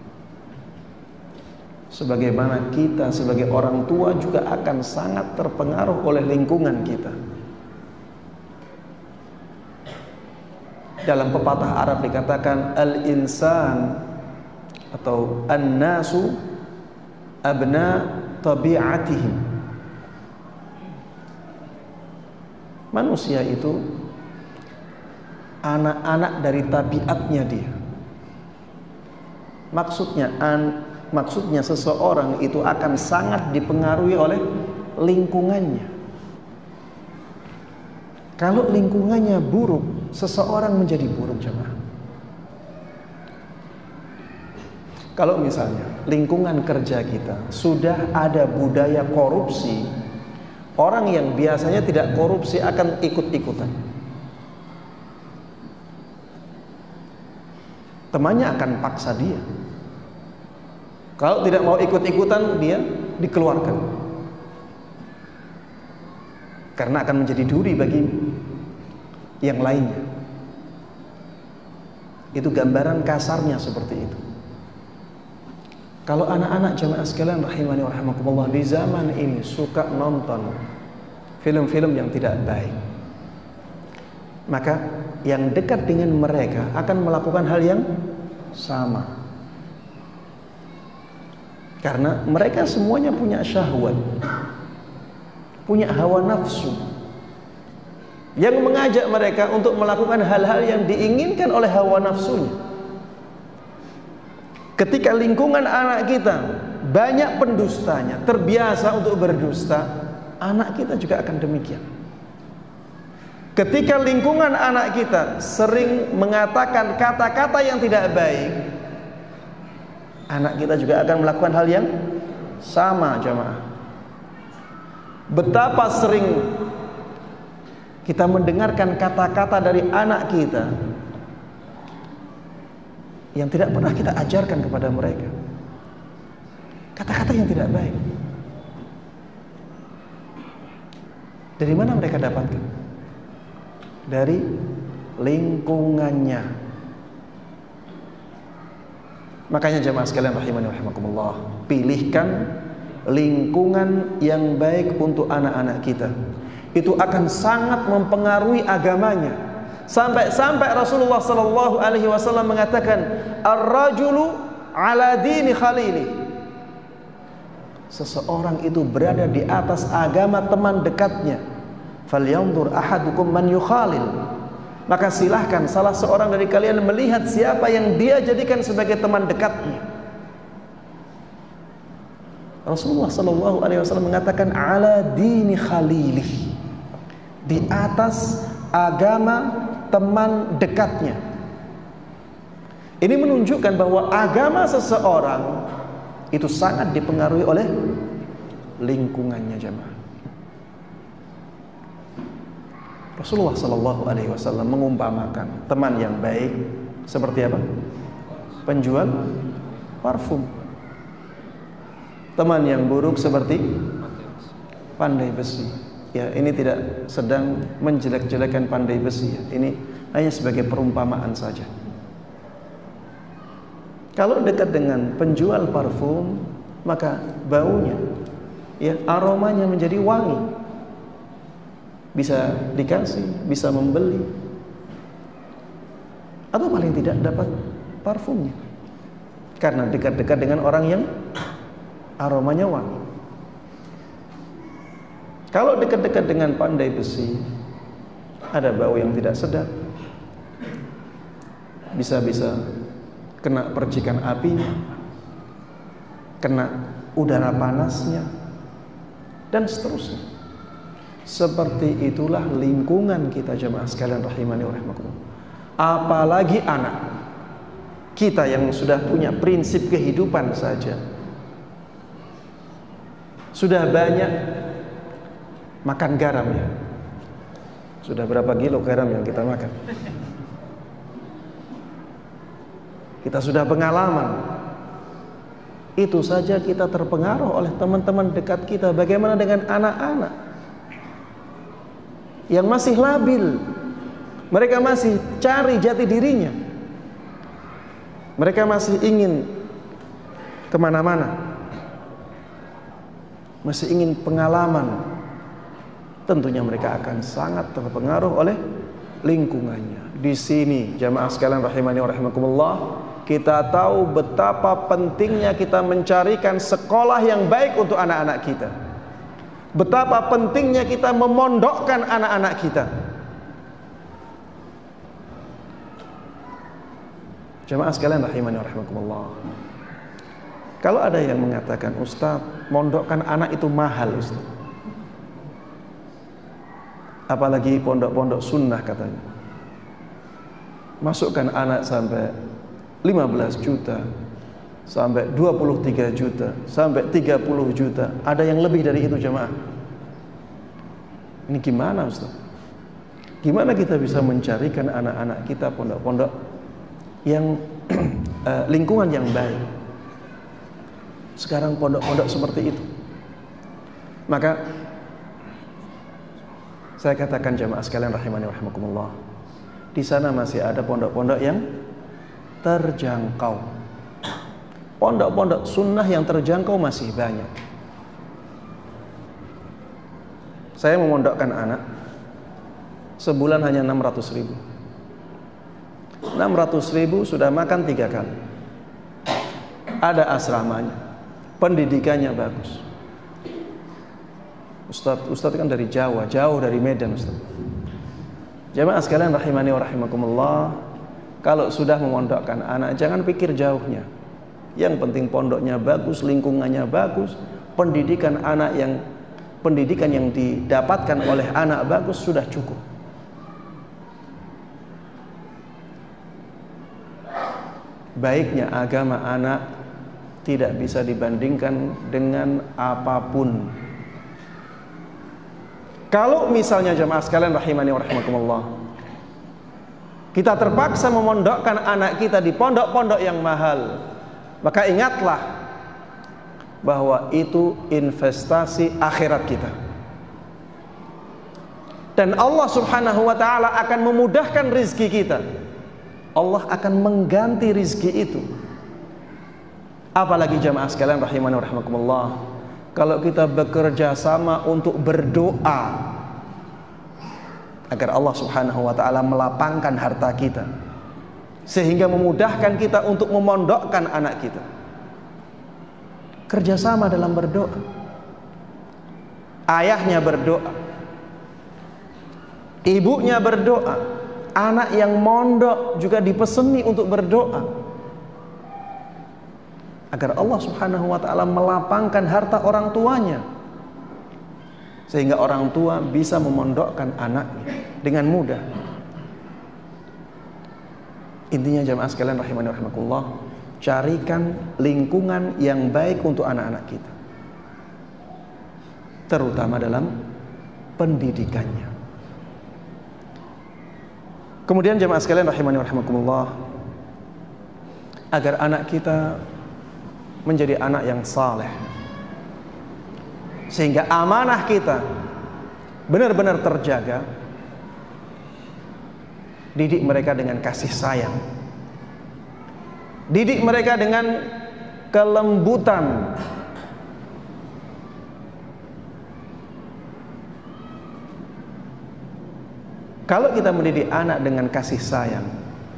Sebagaimana kita sebagai orang tua juga akan sangat terpengaruh oleh lingkungan kita. Dalam pepatah Arab dikatakan al-insan atau an-nasu abna tabi'atihim. Manusia itu anak-anak dari tabiatnya dia. Maksudnya seseorang itu akan sangat dipengaruhi oleh lingkungannya. Kalau lingkungannya buruk, seseorang menjadi buruk jemaah. Kalau misalnya lingkungan kerja kita sudah ada budaya korupsi, orang yang biasanya tidak korupsi akan ikut-ikutan. Temannya akan paksa dia. Kalau tidak mau ikut-ikutan, dia dikeluarkan. Karena akan menjadi duri bagi yang lainnya. Itu gambaran kasarnya seperti itu. Kalau anak-anak jamaah sekalian rahimani wa rahimakumullah di zaman ini suka nonton film-film yang tidak baik, maka yang dekat dengan mereka akan melakukan hal yang sama. Karena mereka semuanya punya syahwat, punya hawa nafsu. yang mengajak mereka untuk melakukan hal-hal yang diinginkan oleh hawa nafsunya. Ketika lingkungan anak kita banyak pendustanya, terbiasa untuk berdusta, anak kita juga akan demikian. Ketika lingkungan anak kita sering mengatakan kata-kata yang tidak baik, anak kita juga akan melakukan hal yang sama, jamaah. Betapa sering kita mendengarkan kata-kata dari anak kita yang tidak pernah kita ajarkan kepada mereka. Kata-kata yang tidak baik. Dari mana mereka dapatkan? Dari lingkungannya. Makanya jemaah sekalian rahimani rahimakumullah, pilihkan lingkungan yang baik untuk anak-anak kita. Itu akan sangat mempengaruhi agamanya. Sampai Rasulullah sallallahu alaihi wasallam mengatakan, "Ar-rajulu ala dini khalili." Seseorang itu berada di atas agama teman dekatnya. Falyanzur ahadukum man yukhalil. Maka silahkan salah seorang dari kalian melihat siapa yang dia jadikan sebagai teman dekatnya. Rasulullah sallallahu alaihi wasallam mengatakan ala dini khalilih, di atas agama teman dekatnya. Ini menunjukkan bahwa agama seseorang itu sangat dipengaruhi oleh lingkungannya, jemaah. Rasulullah sallallahu alaihi wasallam mengumpamakan teman yang baik seperti apa? Penjual parfum. Teman yang buruk seperti pandai besi. Ya, ini tidak sedang menjelek-jelekan pandai besi ya. Ini hanya sebagai perumpamaan saja. Kalau dekat dengan penjual parfum, maka baunya, ya, aromanya menjadi wangi. Bisa dikasih, bisa membeli, atau paling tidak dapat parfumnya. Karena dekat-dekat dengan orang yang aromanya wangi. Kalau dekat-dekat dengan pandai besi, ada bau yang tidak sedap, bisa-bisa kena percikan apinya, kena udara panasnya, dan seterusnya. Seperti itulah lingkungan kita jemaah sekalian rahimani wa rahimakumullah. Apalagi anak kita yang sudah punya prinsip kehidupan saja, sudah banyak makan garam ya. Sudah berapa kilo garam yang kita makan? Kita sudah pengalaman. Itu saja kita terpengaruh oleh teman-teman dekat kita. Bagaimana dengan anak-anak yang masih labil? Mereka masih cari jati dirinya. Mereka masih ingin kemana-mana, masih ingin pengalaman. Tentunya mereka akan sangat terpengaruh oleh lingkungannya. Di sini jamaah sekalian rahimani wa rahimakumullah, kita tahu betapa pentingnya kita mencarikan sekolah yang baik untuk anak-anak kita. Betapa pentingnya kita memondokkan anak-anak kita. Jamaah sekalian rahimani wa rahimakumullah, kalau ada yang mengatakan, Ustaz, mondokkan anak itu mahal, Ustaz. Apalagi pondok-pondok sunnah katanya. Masukkan anak sampai 15 juta, sampai 23 juta, sampai 30 juta. Ada yang lebih dari itu jemaah. Ini gimana Ustaz? Gimana kita bisa mencarikan anak-anak kita pondok-pondok yang lingkungan yang baik? Sekarang pondok-pondok seperti itu. Maka saya katakan jemaah sekalian rahimani wa rahimakumullah, di sana masih ada pondok-pondok yang terjangkau. Pondok-pondok sunnah yang terjangkau masih banyak. Saya memondokkan anak, sebulan hanya 600.000. 600.000 sudah makan 3 kali. Ada asramanya, pendidikannya bagus. Ustadz kan dari Jawa, jauh dari Medan Ustadz. Jamaah sekalian rahimani wa rahimakumullah, kalau sudah memondokkan anak, jangan pikir jauhnya. Yang penting pondoknya bagus, lingkungannya bagus, pendidikan yang didapatkan oleh anak bagus, sudah cukup. Baiknya agama anak tidak bisa dibandingkan dengan apapun. Kalau misalnya jamaah sekalian rahimani wa rahimakumullah, kita terpaksa memondokkan anak kita di pondok-pondok yang mahal, maka ingatlah bahwa itu investasi akhirat kita. Dan Allah Subhanahu wa ta'ala akan memudahkan rizki kita. Allah akan mengganti rizki itu. Apalagi jamaah sekalian rahimani wa rahimakumullah, kalau kita bekerja sama untuk berdoa agar Allah Subhanahu wa ta'ala melapangkan harta kita, sehingga memudahkan kita untuk memondokkan anak kita. Kerjasama dalam berdoa. Ayahnya berdoa, ibunya berdoa, anak yang mondok juga dipeseni untuk berdoa agar Allah Subhanahu wa ta'ala melapangkan harta orang tuanya, sehingga orang tua bisa memondokkan anaknya dengan mudah. Intinya jamaah sekalian rahimani wa rahimakumullah, carikan lingkungan yang baik untuk anak-anak kita, terutama dalam pendidikannya. Kemudian jamaah sekalian rahimani wa rahimakumullah, agar anak kita menjadi anak yang saleh, sehingga amanah kita benar-benar terjaga, didik mereka dengan kasih sayang, didik mereka dengan kelembutan, kalau kita mendidik anak dengan kasih sayang,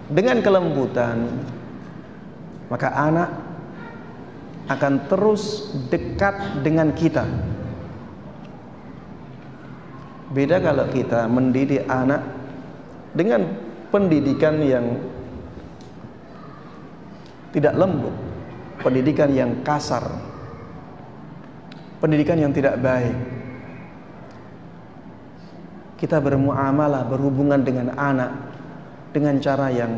dengan kelembutan, maka anak akan terus dekat dengan kita. Beda kalau kita mendidik anak dengan pendidikan yang tidak lembut, pendidikan yang kasar, pendidikan yang tidak baik. Kita bermuamalah, berhubungan dengan anak dengan cara yang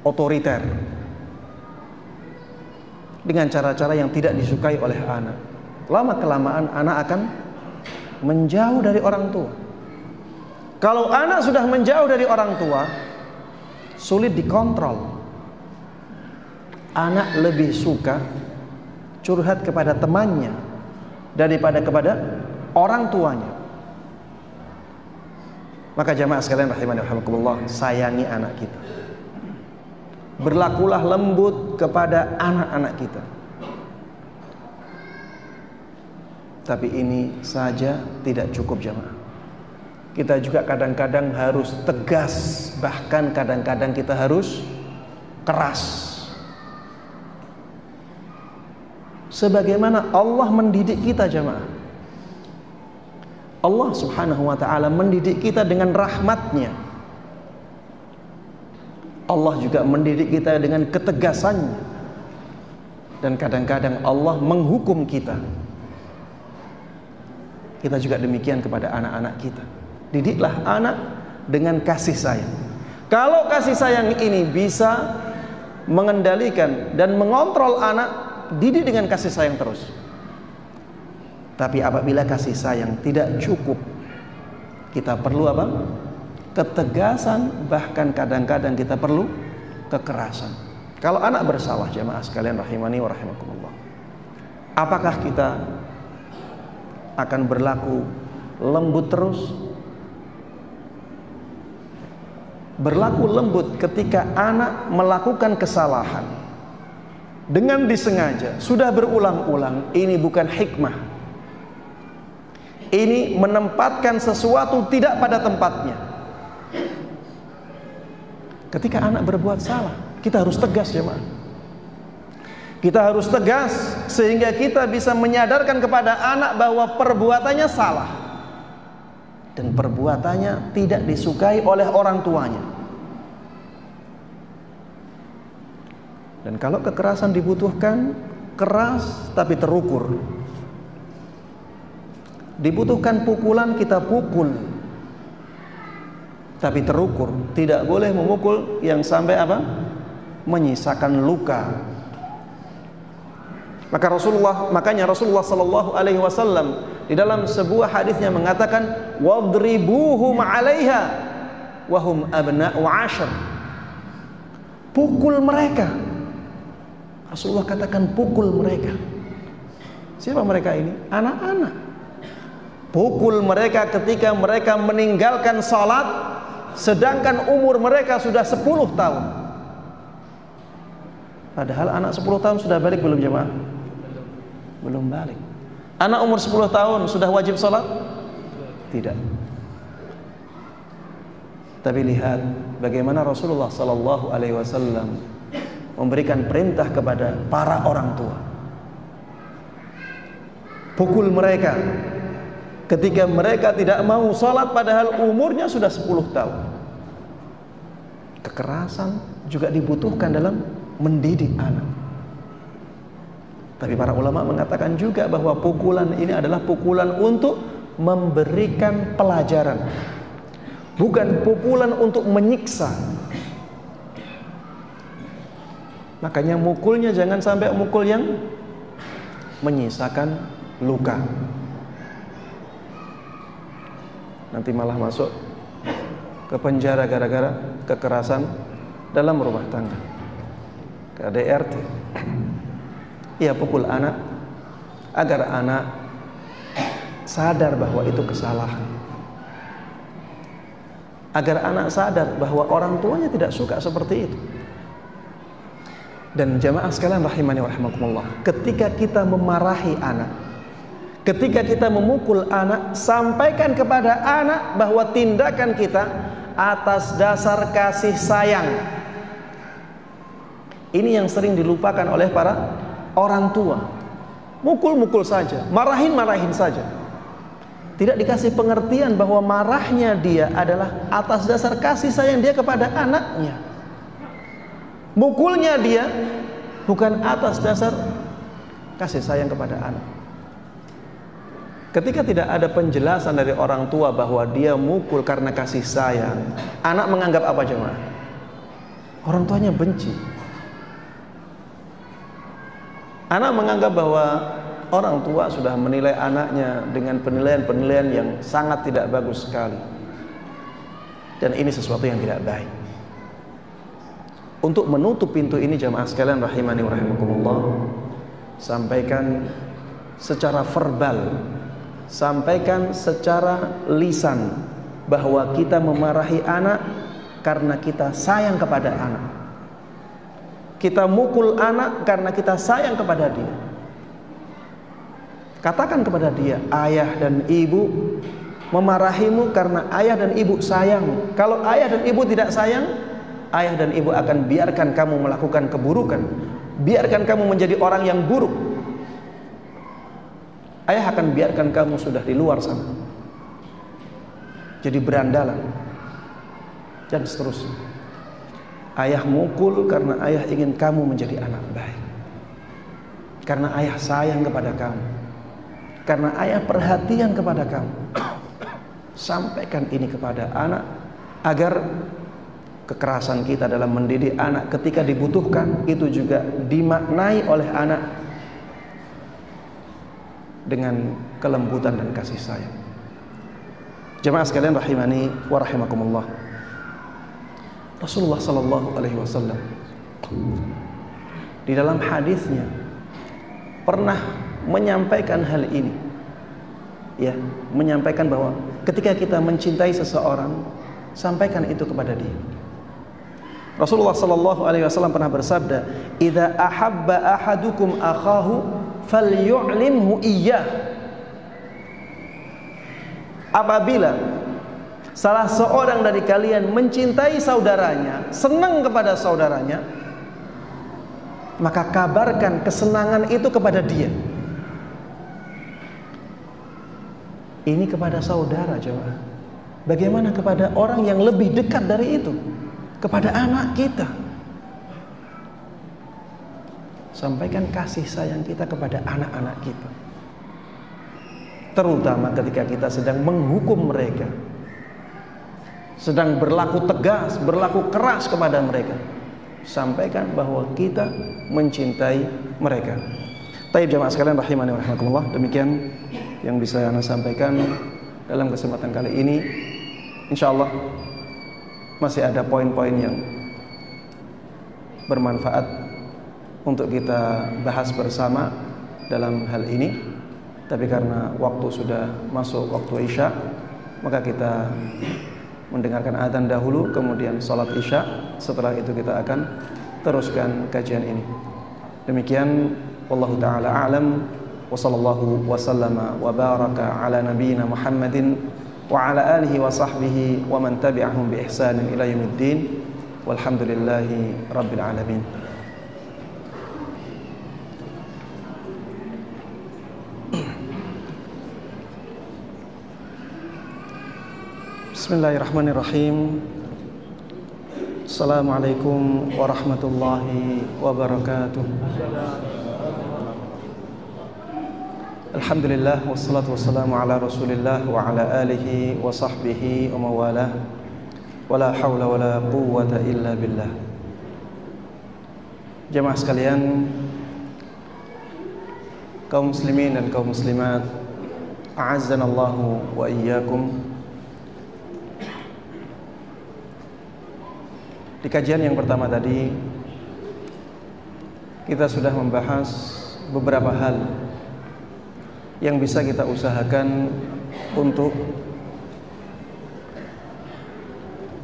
otoriter, dengan cara-cara yang tidak disukai oleh anak. Lama-kelamaan anak akan menjauh dari orang tua. Kalau anak sudah menjauh dari orang tua, sulit dikontrol. Anak lebih suka curhat kepada temannya daripada kepada orang tuanya. Maka jamaah sekalian rahimani wa rahimakumullah, sayangi anak kita. Berlakulah lembut kepada anak-anak kita. Tapi ini saja tidak cukup jamaah. Kita juga kadang-kadang harus tegas, bahkan kadang-kadang kita harus keras. Sebagaimana Allah mendidik kita jamaah. Allah Subhanahu wa ta'ala mendidik kita dengan rahmatnya. Allah juga mendidik kita dengan ketegasannya. Dan kadang-kadang Allah menghukum kita. Kita juga demikian kepada anak-anak kita. Didiklah anak dengan kasih sayang. Kalau kasih sayang ini bisa mengendalikan dan mengontrol anak, didik dengan kasih sayang terus. Tapi apabila kasih sayang tidak cukup, kita perlu apa? Ketegasan, bahkan kadang-kadang kita perlu kekerasan. Kalau anak bersalah jamaah sekalian rahimani wa rahimakumullah, apakah kita akan berlaku lembut terus? Berlaku lembut ketika anak melakukan kesalahan dengan disengaja, sudah berulang-ulang, ini bukan hikmah. Ini menempatkan sesuatu tidak pada tempatnya. Ketika anak berbuat salah, kita harus tegas jemaah. Kita harus tegas sehingga kita bisa menyadarkan kepada anak bahwa perbuatannya salah. dan perbuatannya tidak disukai oleh orang tuanya. Dan kalau kekerasan dibutuhkan, keras tapi terukur. Dibutuhkan pukulan, kita pukul, tapi terukur. Tidak boleh memukul yang sampai apa? Menyisakan luka. Makanya Rasulullah sallallahu alaihi wasallam di dalam sebuah hadisnya mengatakan, wadribuhum 'alaiha wa hum abna'u 'ashr. Pukul mereka. Rasulullah katakan pukul mereka. Siapa mereka ini? Anak-anak. Pukul mereka ketika mereka meninggalkan salat, sedangkan umur mereka sudah 10 tahun. Padahal anak 10 tahun sudah balik belum jemaah? Belum balik. Anak umur 10 tahun sudah wajib salat? Tidak. Tapi lihat bagaimana Rasulullah sallallahu alaihi wasallam memberikan perintah kepada para orang tua. Pukul mereka ketika mereka tidak mau salat padahal umurnya sudah 10 tahun. Kekerasan juga dibutuhkan dalam mendidik anak. Tapi para ulama mengatakan juga bahwa pukulan ini adalah pukulan untuk memberikan pelajaran, bukan pukulan untuk menyiksa. Makanya mukulnya jangan sampai mukul yang menyisakan luka. Nanti malah masuk ke penjara gara-gara kekerasan dalam rumah tangga. KDRT. Ia pukul anak agar anak sadar bahwa itu kesalahan. Agar anak sadar bahwa orang tuanya tidak suka seperti itu. Dan jamaah sekalian rahimani wa rahimakumullah, ketika kita memarahi anak, ketika kita memukul anak, sampaikan kepada anak bahwa tindakan kita atas dasar kasih sayang. Ini yang sering dilupakan oleh para orang tua. Mukul-mukul saja, marahin-marahin saja. Tidak dikasih pengertian bahwa marahnya dia adalah atas dasar kasih sayang dia kepada anaknya. Mukulnya dia bukan atas dasar kasih sayang kepada anak. Ketika tidak ada penjelasan dari orang tua bahwa dia mukul karena kasih sayang, anak menganggap apa jemaah? Orang tuanya benci. Anak menganggap bahwa orang tua sudah menilai anaknya dengan penilaian-penilaian yang sangat tidak bagus sekali. Dan ini sesuatu yang tidak baik. Untuk menutup pintu ini jamaah sekalian rahimani wa rahimakumullah, sampaikan secara verbal, sampaikan secara lisan bahwa kita memarahi anak karena kita sayang kepada anak. Kita mukul anak karena kita sayang kepada dia. Katakan kepada dia, ayah dan ibu memarahimu karena ayah dan ibu sayang. Kalau ayah dan ibu tidak sayang, ayah dan ibu akan biarkan kamu melakukan keburukan, biarkan kamu menjadi orang yang buruk. Ayah akan biarkan kamu sudah di luar sana, jadi berandalan, dan seterusnya. Ayah mukul karena ayah ingin kamu menjadi anak baik, karena ayah sayang kepada kamu, karena ayah perhatian kepada kamu. Sampaikan ini kepada anak agar kekerasan kita dalam mendidik anak ketika dibutuhkan itu juga dimaknai oleh anak dengan kelembutan dan kasih sayang. Jemaah sekalian rahimani wa rahimakumullah, Rasulullah sallallahu alaihi wasallam di dalam hadisnya pernah menyampaikan hal ini, ya, menyampaikan bahwa ketika kita mencintai seseorang, sampaikan itu kepada dia. Rasulullah sallallahu alaihi wasallam pernah bersabda, "Idza ahabba ahadukum akhahu falyu'limhu iyyah." Apabila salah seorang dari kalian mencintai saudaranya, senang kepada saudaranya, maka kabarkan kesenangan itu kepada dia. Ini kepada saudara jemaah. Bagaimana kepada orang yang lebih dekat dari itu, kepada anak kita? Sampaikan kasih sayang kita kepada anak-anak kita, terutama ketika kita sedang menghukum mereka, sedang berlaku tegas, berlaku keras kepada mereka. Sampaikan bahwa kita mencintai mereka. Taib jamaah sekalian rahimani wa rahimakumullah, demikian yang bisa saya sampaikan dalam kesempatan kali ini. Insyaallah masih ada poin-poin yang bermanfaat untuk kita bahas bersama dalam hal ini. Tapi karena waktu sudah masuk waktu Isya, maka kita mendengarkan adzan dahulu, kemudian salat Isya. Setelah itu kita akan teruskan kajian ini. Demikian, wallahu taala a'lam, wa sallallahu wa sallama wa baraka ala nabiyyina Muhammadin wa ala alihi wa sahbihi wa man tabi'ahum bi ihsanin ila yaumiddin. Walhamdulillahi rabbil alamin. Bismillahirrahmanirrahim. Assalamualaikum warahmatullahi wabarakatuh. Alhamdulillah, wassalatu wassalamu ala rasulillah wa ala alihi wa sahbihi wa mawalah. Wala hawla wala quwwata illa billah. Jamaah sekalian, kaum muslimin dan kaum muslimat, a'azzanallahu wa iyyakum. Di kajian yang pertama tadi kita sudah membahas beberapa hal yang bisa kita usahakan untuk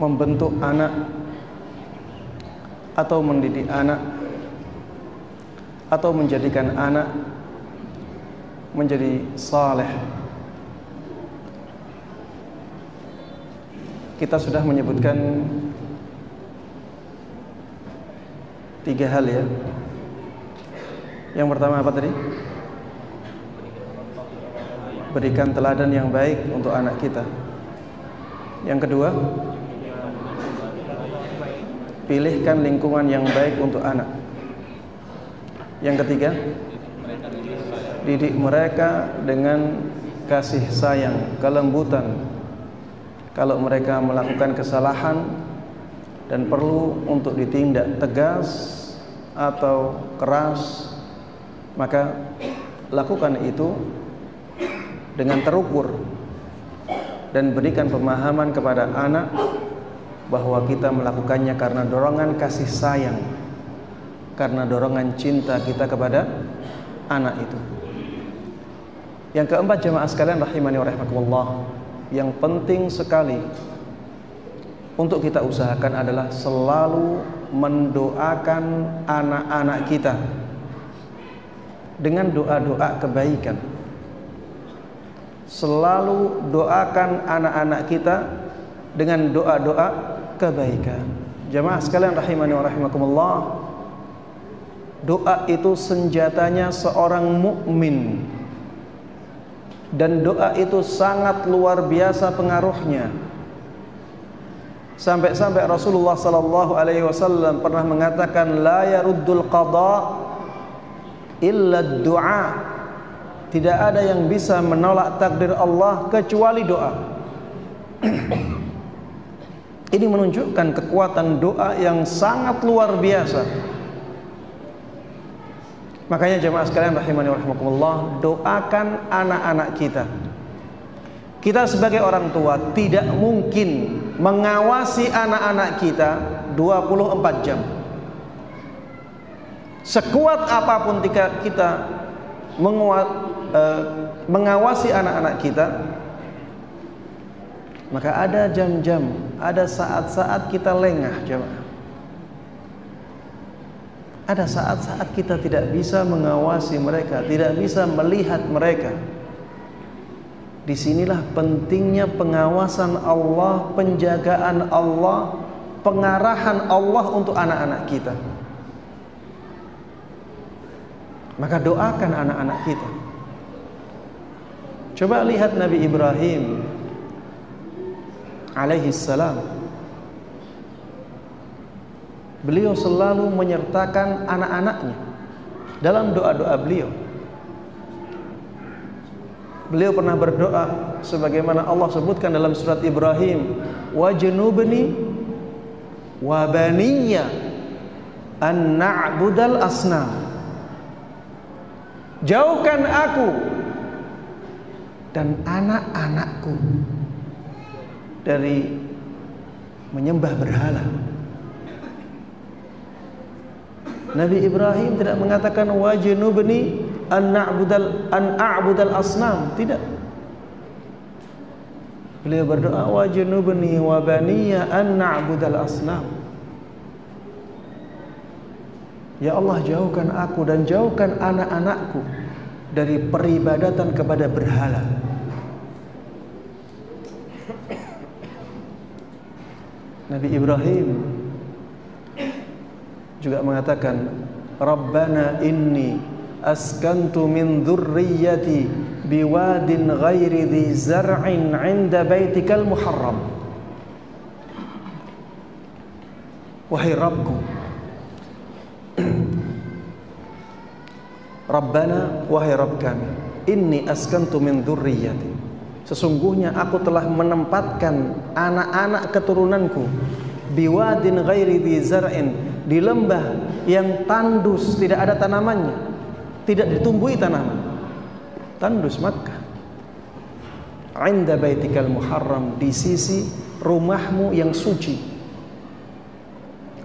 membentuk anak atau mendidik anak atau menjadikan anak menjadi saleh. Kita sudah menyebutkan 3 hal ya. Yang pertama apa tadi? Berikan teladan yang baik untuk anak kita. Yang kedua, pilihkan lingkungan yang baik untuk anak. Yang ketiga, didik mereka dengan kasih sayang, kelembutan. Kalau mereka melakukan kesalahan dan perlu untuk ditindak tegas atau keras, maka lakukan itu dengan terukur dan berikan pemahaman kepada anak bahwa kita melakukannya karena dorongan kasih sayang, karena dorongan cinta kita kepada anak itu. Yang keempat jamaah sekalian rahimani wa rahimakumullah, yang penting sekali untuk kita usahakan adalah selalu mendoakan anak-anak kita dengan doa-doa kebaikan. Selalu doakan anak-anak kita dengan doa-doa kebaikan. Jamaah sekalian rahimani wa rahimakumullah, doa itu senjatanya seorang mukmin, dan doa itu sangat luar biasa pengaruhnya. Sampai-sampai Rasulullah sallallahu alaihi wasallam pernah mengatakan, la yaruddul qada illa du'a. Tidak ada yang bisa menolak takdir Allah kecuali doa. Ini menunjukkan kekuatan doa yang sangat luar biasa. Makanya jemaah sekalian rahimani wa rahimakumullah, doakan anak-anak kita. Kita sebagai orang tua tidak mungkin mengawasi anak-anak kita 24 jam. Sekuat apapun kita mengawasi anak-anak kita, maka ada jam-jam, ada saat-saat kita lengah jemaah. Ada saat-saat kita tidak bisa mengawasi mereka, tidak bisa melihat mereka. Disinilah pentingnya pengawasan Allah, penjagaan Allah, pengarahan Allah untuk anak-anak kita. Maka doakan anak-anak kita. Coba lihat Nabi Ibrahim alaihi salam, beliau selalu menyertakan anak-anaknya dalam doa-doa beliau. Beliau pernah berdoa sebagaimana Allah sebutkan dalam surat Ibrahim, wajnubni wa baniya an na'budal asnam. Jauhkan aku dan anak-anakku dari menyembah berhala. Nabi Ibrahim tidak mengatakan wajnubni an a'budal asnam, tidak. Beliau berdoa wajnubni wa baniya an na'budal asnam. Ya Allah, jauhkan aku dan jauhkan anak-anakku dari peribadatan kepada berhala. Nabi Ibrahim juga mengatakan, Rabbana inni askantu min dhurriyyati biwadin ghairi dhi zar'in 'inda baitikal muharram. Wahai Rabbku, Rabbana, wahai Rabb kami, inni askantu min dhurriyyati, sesungguhnya aku telah menempatkan anak-anak keturunanku biwadin ghairi dhi zar'in, di lembah yang tandus, tidak ada tanamannya, tidak ditumbuhi tanaman, tandus Makkah, 'inda baitikal muharram, di sisi rumahmu yang suci.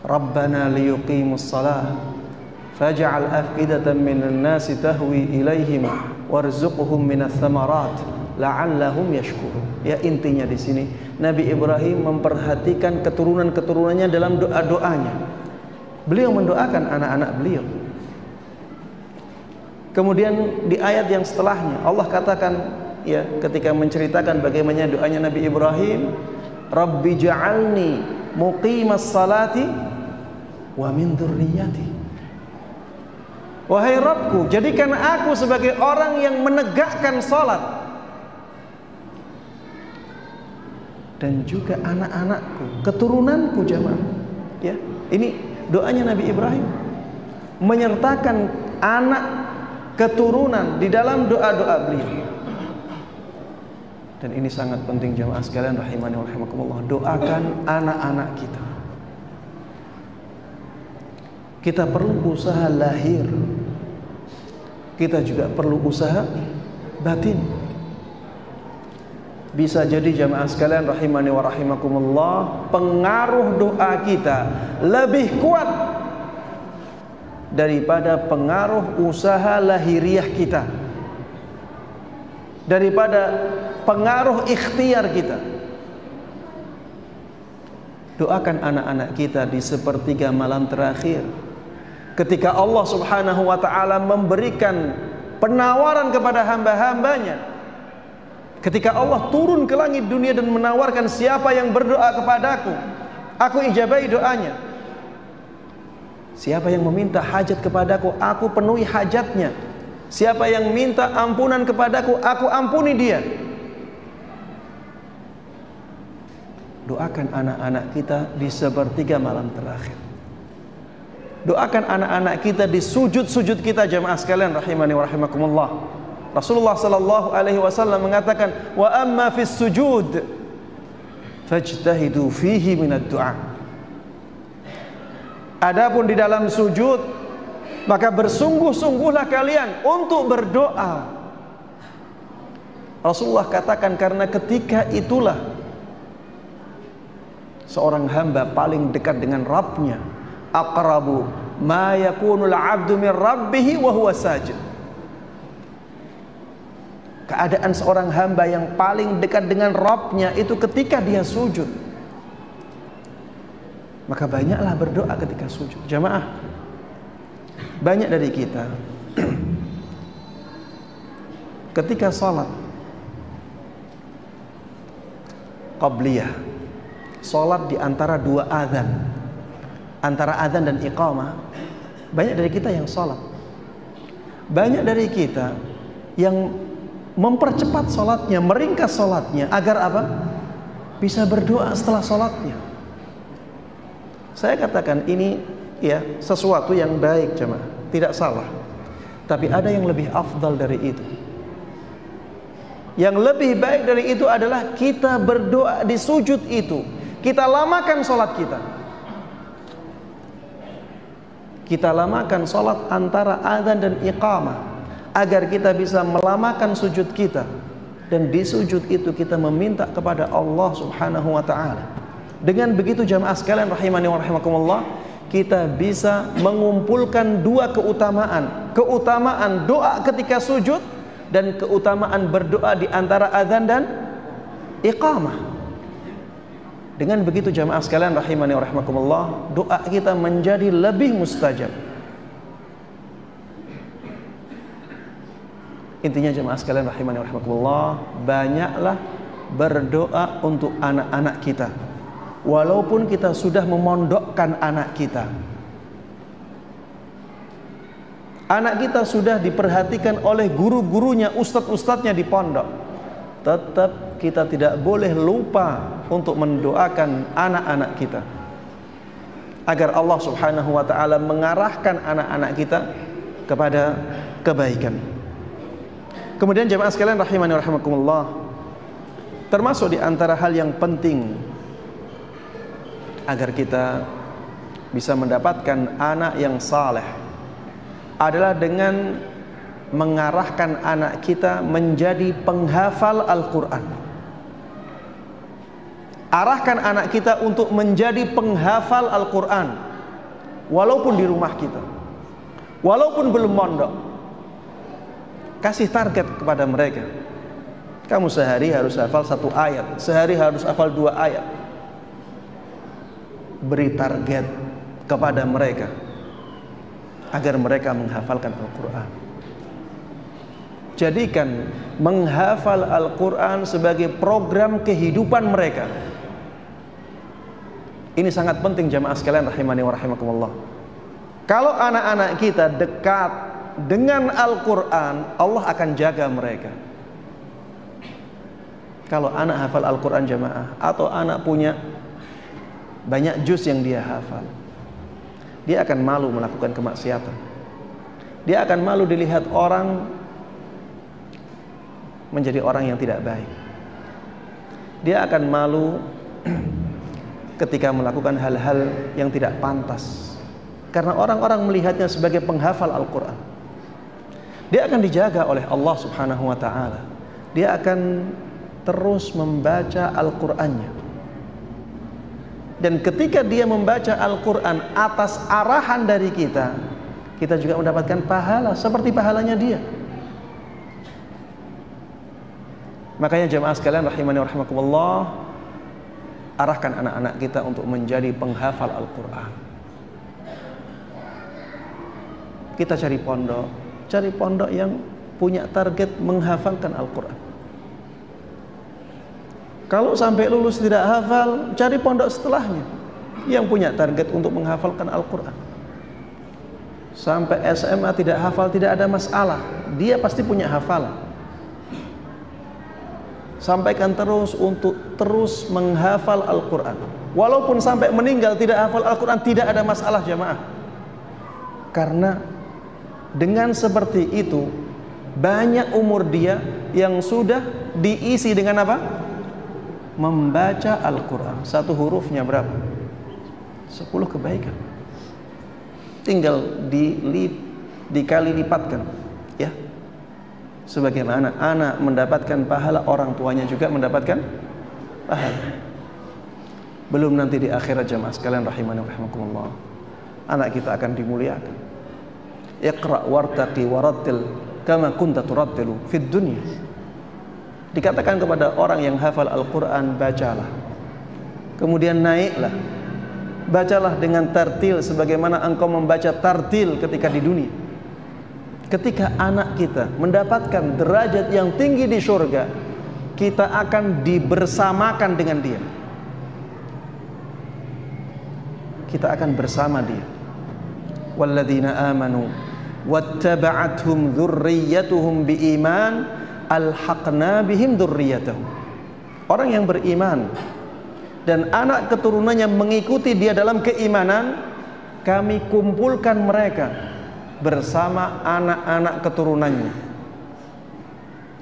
Rabbana liyuqimus salah faj'al af'idatan minan nasi tahwi ilaihim warzuqhum minats thamarat la'allahum yashkurun. Ya, intinya di sini Nabi Ibrahim memperhatikan keturunan-keturunannya dalam doa-doanya. Beliau mendoakan anak-anak beliau. Kemudian di ayat yang setelahnya Allah katakan, ya, ketika menceritakan bagaimana doanya Nabi Ibrahim, Rabbi ja'alni muqimas salati wa min dzurriyyati. Wahai Rabbku, jadikan aku sebagai orang yang menegakkan salat dan juga anak-anakku, keturunanku, jamaah. Ya, ini doanya Nabi Ibrahim, menyertakan anak keturunan di dalam doa-doa beliau. Dan ini sangat penting jamaah sekalian rahimani wa rahimakumullah. Doakan anak-anak kita. Kita perlu usaha lahir, kita juga perlu usaha batin. Bisa jadi jamaah sekalian rahimani wa rahimakumullah, pengaruh doa kita lebih kuat daripada pengaruh usaha lahiriah kita, daripada pengaruh ikhtiar kita. Doakan anak-anak kita di sepertiga malam terakhir, ketika Allah subhanahu wa ta'ala memberikan penawaran kepada hamba-hambanya, ketika Allah turun ke langit dunia dan menawarkan, siapa yang berdoa kepadaku, aku ijabahi doanya. Siapa yang meminta hajat kepadaku, aku penuhi hajatnya. Siapa yang minta ampunan kepadaku, aku ampuni dia. Doakan anak-anak kita di sepertiga malam terakhir. Doakan anak-anak kita di sujud-sujud kita jamaah sekalian rahimani wa rahimakumullah. Rasulullah sallallahu alaihi wasallam mengatakan, wa amma fis sujud fajtahidu fihi minad du'a. Adapun di dalam sujud, maka bersungguh-sungguhlah kalian untuk berdoa. Rasulullah katakan, karena ketika itulah seorang hamba paling dekat dengan Rabbnya. Aqrabu ma yakunul 'abdu min rabbih wa huwa sajid. Keadaan seorang hamba yang paling dekat dengan Rabbnya itu ketika dia sujud. Maka banyaklah berdoa ketika sujud. Jamaah, banyak dari kita ketika salat qabliyah, salat di antara dua azan, antara azan dan iqamah, banyak dari kita yang salat. Banyak dari kita yang mempercepat salatnya, meringkas salatnya, agar apa? bisa berdoa setelah sholatnya. Saya katakan ini ya sesuatu yang baik jemaah, tidak salah. Tapi ada yang lebih afdal dari itu. Yang lebih baik dari itu adalah kita berdoa di sujud itu. Kita lamakan sholat kita. Kita lamakan sholat antara adzan dan iqamah, agar kita bisa melamakan sujud kita. Dan di sujud itu kita meminta kepada Allah subhanahu wa ta'ala. Dengan begitu jamaah sekalian rahimani wa rahimakumullah, kita bisa mengumpulkan dua keutamaan. Keutamaan doa ketika sujud dan keutamaan berdoa di antara adzan dan iqamah. Dengan begitu jamaah sekalian rahimani wa rahimakumullah, doa kita menjadi lebih mustajab. Intinya jamaah sekalian rahimani wa rahimakumullah, banyaklah berdoa untuk anak-anak kita. Walaupun kita sudah memondokkan anak kita, anak kita sudah diperhatikan oleh guru-gurunya, ustadz-ustadznya di pondok, tetap kita tidak boleh lupa untuk mendoakan anak-anak kita agar Allah subhanahu wa ta'ala mengarahkan anak-anak kita kepada kebaikan. Kemudian jemaah sekalian rahimani wa rahimakumullah, termasuk di antara hal yang penting agar kita bisa mendapatkan anak yang saleh adalah dengan mengarahkan anak kita menjadi penghafal Al-Quran. Arahkan anak kita untuk menjadi penghafal Al-Quran, walaupun di rumah kita, walaupun belum mondok. Kasih target kepada mereka. Kamu sehari harus hafal 1 ayat, sehari harus hafal 2 ayat. Beri target kepada mereka agar mereka menghafalkan Al-Quran. Jadikan menghafal Al-Quran sebagai program kehidupan mereka. Ini sangat penting jamaah sekalian rahimani wa rahimakumullah. Kalau anak-anak kita dekat dengan Al-Quran, Allah akan jaga mereka. Kalau anak hafal Al-Quran jamaah, atau anak punya banyak juz yang dia hafal, dia akan malu melakukan kemaksiatan. Dia akan malu dilihat orang menjadi orang yang tidak baik. Dia akan malu ketika melakukan hal-hal yang tidak pantas, karena orang-orang melihatnya sebagai penghafal Al-Quran. Dia akan dijaga oleh Allah subhanahu wa ta'ala. Dia akan terus membaca Al-Qurannya. Dan ketika dia membaca Al-Quran atas arahan dari kita, kita juga mendapatkan pahala seperti pahalanya dia. Makanya jemaah sekalian rahimani wa rahimakumullah, arahkan anak-anak kita untuk menjadi penghafal Al-Quran. Kita cari pondok yang punya target menghafalkan Al-Quran. Kalau sampai lulus tidak hafal, cari pondok setelahnya yang punya target untuk menghafalkan Al-Quran. Sampai SMA tidak hafal, tidak ada masalah, dia pasti punya hafalan. Sampaikan terus untuk terus menghafal Al-Quran. Walaupun sampai meninggal tidak hafal Al-Quran, tidak ada masalah jamaah. Karena dengan seperti itu, banyak umur dia yang sudah diisi dengan apa? Membaca Al-Quran. 1 hurufnya berapa? 10 kebaikan. Tinggal dikali lipatkan, ya. Sebagaimana anak mendapatkan pahala, orang tuanya juga mendapatkan pahala. Belum nanti di akhirat jamaah sekalian rahimani wa rahimakumullah, anak kita akan dimuliakan. Iqra wartaqi warattil kama kunta turattilu fid dunya. Dikatakan kepada orang yang hafal Al-Quran, bacalah, kemudian naiklah, bacalah dengan tartil sebagaimana engkau membaca tartil ketika di dunia. Ketika anak kita mendapatkan derajat yang tinggi di surga, kita akan dibersamakan dengan dia. Kita akan bersama dia. Walladzina amanu wattaba'athum dzurriyyatuhum biiman alhaqna bihim dzurriyyatahum. Orang yang beriman dan anak keturunannya mengikuti dia dalam keimanan, kami kumpulkan mereka bersama anak-anak keturunannya.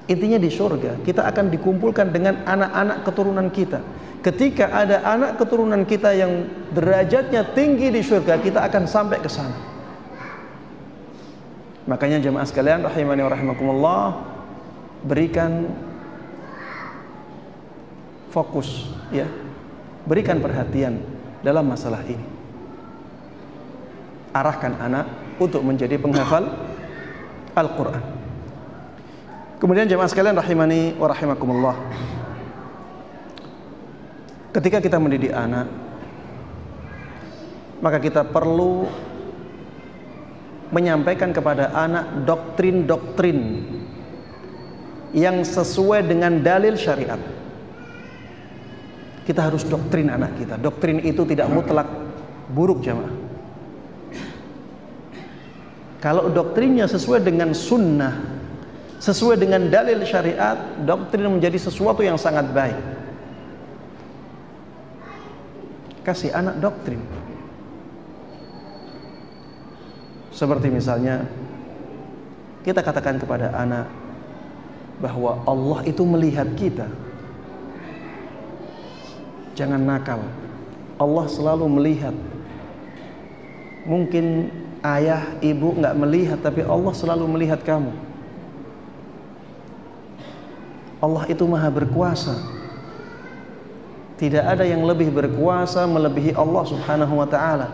Intinya di surga kita akan dikumpulkan dengan anak-anak keturunan kita. Ketika ada anak keturunan kita yang derajatnya tinggi di surga, kita akan sampai ke sana. Makanya jemaah sekalian rahimani wa rahimakumullah, berikan fokus ya, berikan perhatian dalam masalah ini. Arahkan anak untuk menjadi penghafal Al-Quran. Kemudian jemaah sekalian rahimani wa rahimakumullah, ketika kita mendidik anak, maka kita perlu menyampaikan kepada anak doktrin-doktrin yang sesuai dengan dalil syariat. Kita harus doktrin anak kita. Doktrin itu tidak mutlak buruk jemaah. Kalau doktrinnya sesuai dengan sunnah, sesuai dengan dalil syariat, doktrin menjadi sesuatu yang sangat baik. Kasih anak doktrin. Seperti misalnya kita katakan kepada anak bahwa Allah itu melihat kita. Jangan nakal. Allah selalu melihat. Mungkin ayah, ibu nggak melihat, tapi Allah selalu melihat kamu. Allah itu maha berkuasa. Tidak ada yang lebih berkuasa melebihi Allah subhanahu wa ta'ala.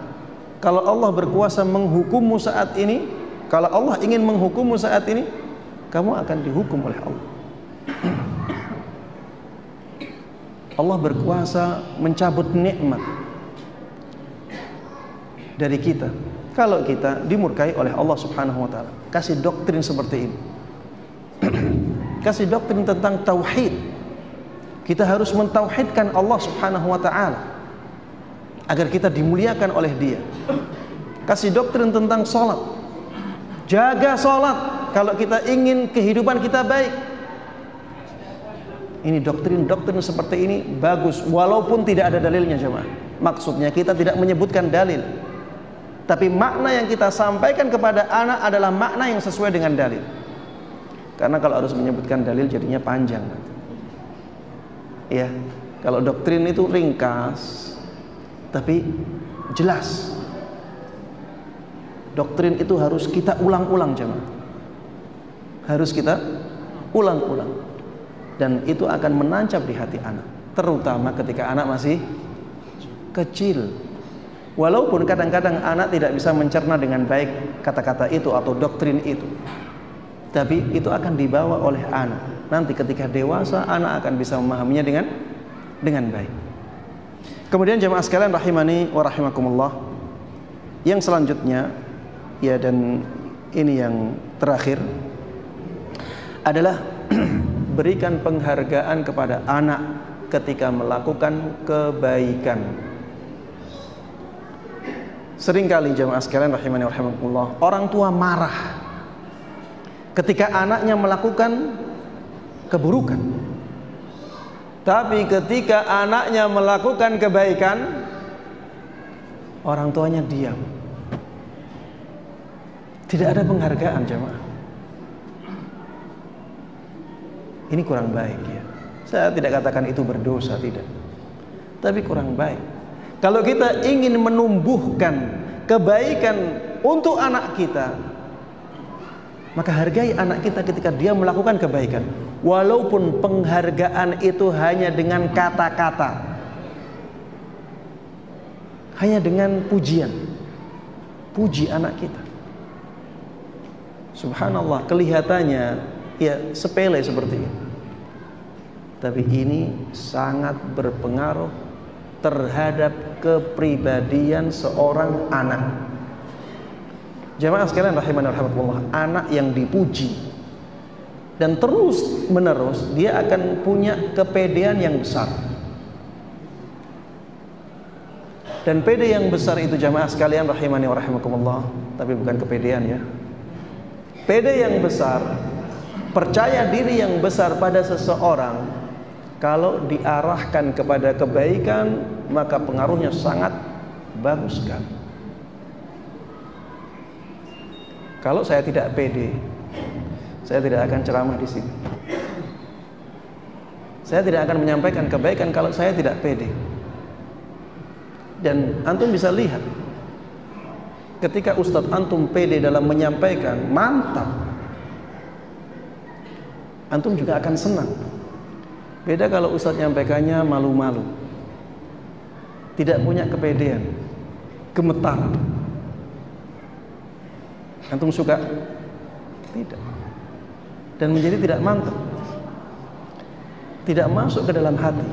Kalau Allah berkuasa menghukummu saat ini, kalau Allah ingin menghukummu saat ini, kamu akan dihukum oleh Allah. Allah berkuasa mencabut nikmat dari kita kalau kita dimurkai oleh Allah subhanahu wa ta'ala. Kasih doktrin seperti ini. Kasih doktrin tentang tauhid. Kita harus mentauhidkan Allah subhanahu wa ta'ala agar kita dimuliakan oleh dia. Kasih doktrin tentang sholat. Jaga sholat kalau kita ingin kehidupan kita baik. Ini doktrin-doktrin seperti ini bagus, walaupun tidak ada dalilnya jemaah. Maksudnya kita tidak menyebutkan dalil, tapi makna yang kita sampaikan kepada anak adalah makna yang sesuai dengan dalil. Karena kalau harus menyebutkan dalil jadinya panjang. Ya, kalau doktrin itu ringkas tapi jelas. Doktrin itu harus kita ulang-ulang jemaah. Harus kita ulang-ulang. Dan itu akan menancap di hati anak, terutama ketika anak masih kecil. Walaupun kadang-kadang anak tidak bisa mencerna dengan baik kata-kata itu atau doktrin itu, tapi itu akan dibawa oleh anak. Nanti ketika dewasa, anak akan bisa memahaminya dengan baik. Kemudian jemaah sekalian rahimani wa rahimakumullah, yang selanjutnya ya, dan ini yang terakhir adalah berikan penghargaan kepada anak ketika melakukan kebaikan. Seringkali jemaah sekalian rahimani wa rahimakumullah, orang tua marah ketika anaknya melakukan keburukan. Tapi ketika anaknya melakukan kebaikan, orang tuanya diam. Tidak ada penghargaan jemaah. Ini kurang baik ya. Saya tidak katakan itu berdosa, tidak. Tapi kurang baik. Kalau kita ingin menumbuhkan kebaikan untuk anak kita, maka hargai anak kita ketika dia melakukan kebaikan. Walaupun penghargaan itu hanya dengan kata-kata, hanya dengan pujian. Puji anak kita. Subhanallah, kelihatannya ya sepele seperti ini, tapi ini sangat berpengaruh terhadap kepribadian seorang anak. Jemaah sekalian rahimani wa rahimakumullah, anak yang dipuji dan terus menerus, dia akan punya kepedean yang besar. Dan pede yang besar itu jemaah sekalian rahimani wa rahimakumullah, tapi bukan kepedean ya. Pede yang besar, percaya diri yang besar pada seseorang kalau diarahkan kepada kebaikan, maka pengaruhnya sangat bagus sekali. Kalau saya tidak pede, saya tidak akan ceramah di sini. Saya tidak akan menyampaikan kebaikan kalau saya tidak pede. Dan antum bisa lihat, ketika Ustadz antum pede dalam menyampaikan, mantap, antum juga akan senang. Beda kalau Ustadz nyampaikannya malu-malu, tidak punya kepedean, gemetar. Antum suka? Tidak. Dan menjadi tidak mantap, tidak masuk ke dalam hati.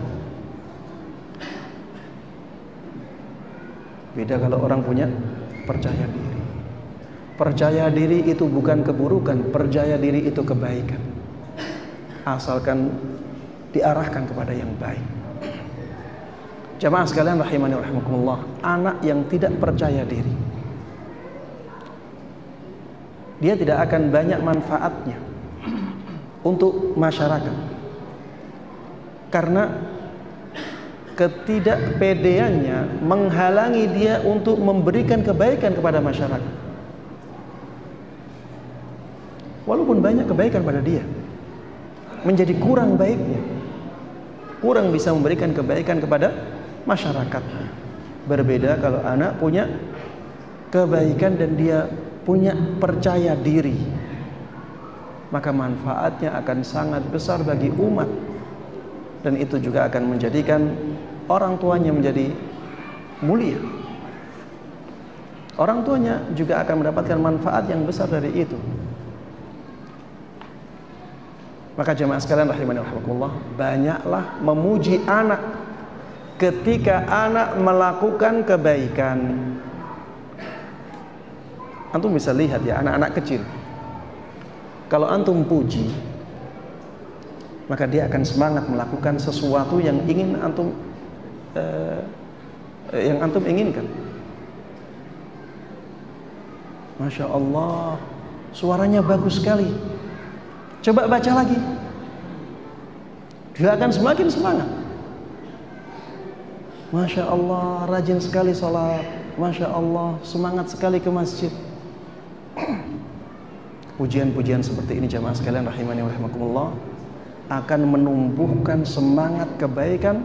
Beda kalau orang punya percaya diri. Percaya diri itu bukan keburukan, percaya diri itu kebaikan, asalkan diarahkan kepada yang baik. Jamaah sekalian rahimani wa rahimakumullah, anak yang tidak percaya diri, dia tidak akan banyak manfaatnya untuk masyarakat, karena ketidakpedeannya menghalangi dia untuk memberikan kebaikan kepada masyarakat. Walaupun banyak kebaikan pada dia, menjadi kurang baiknya, kurang bisa memberikan kebaikan kepada masyarakat. Berbeda kalau anak punya kebaikan dan dia punya percaya diri, maka manfaatnya akan sangat besar bagi umat, dan itu juga akan menjadikan orang tuanya menjadi mulia. Orang tuanya juga akan mendapatkan manfaat yang besar dari itu. Maka jemaah sekalian rahimani wa rahimakumullah, banyaklah memuji anak ketika anak melakukan kebaikan. Antum bisa lihat ya, anak-anak kecil, kalau antum puji, maka dia akan semangat melakukan sesuatu yang ingin antum inginkan. Masya Allah, suaranya bagus sekali, coba baca lagi. Dia akan semakin semangat. Masya Allah, rajin sekali sholat. Masya Allah, semangat sekali ke masjid. Pujian-pujian seperti ini jamaah sekalian rahimani wa rahimakumullah akan menumbuhkan semangat kebaikan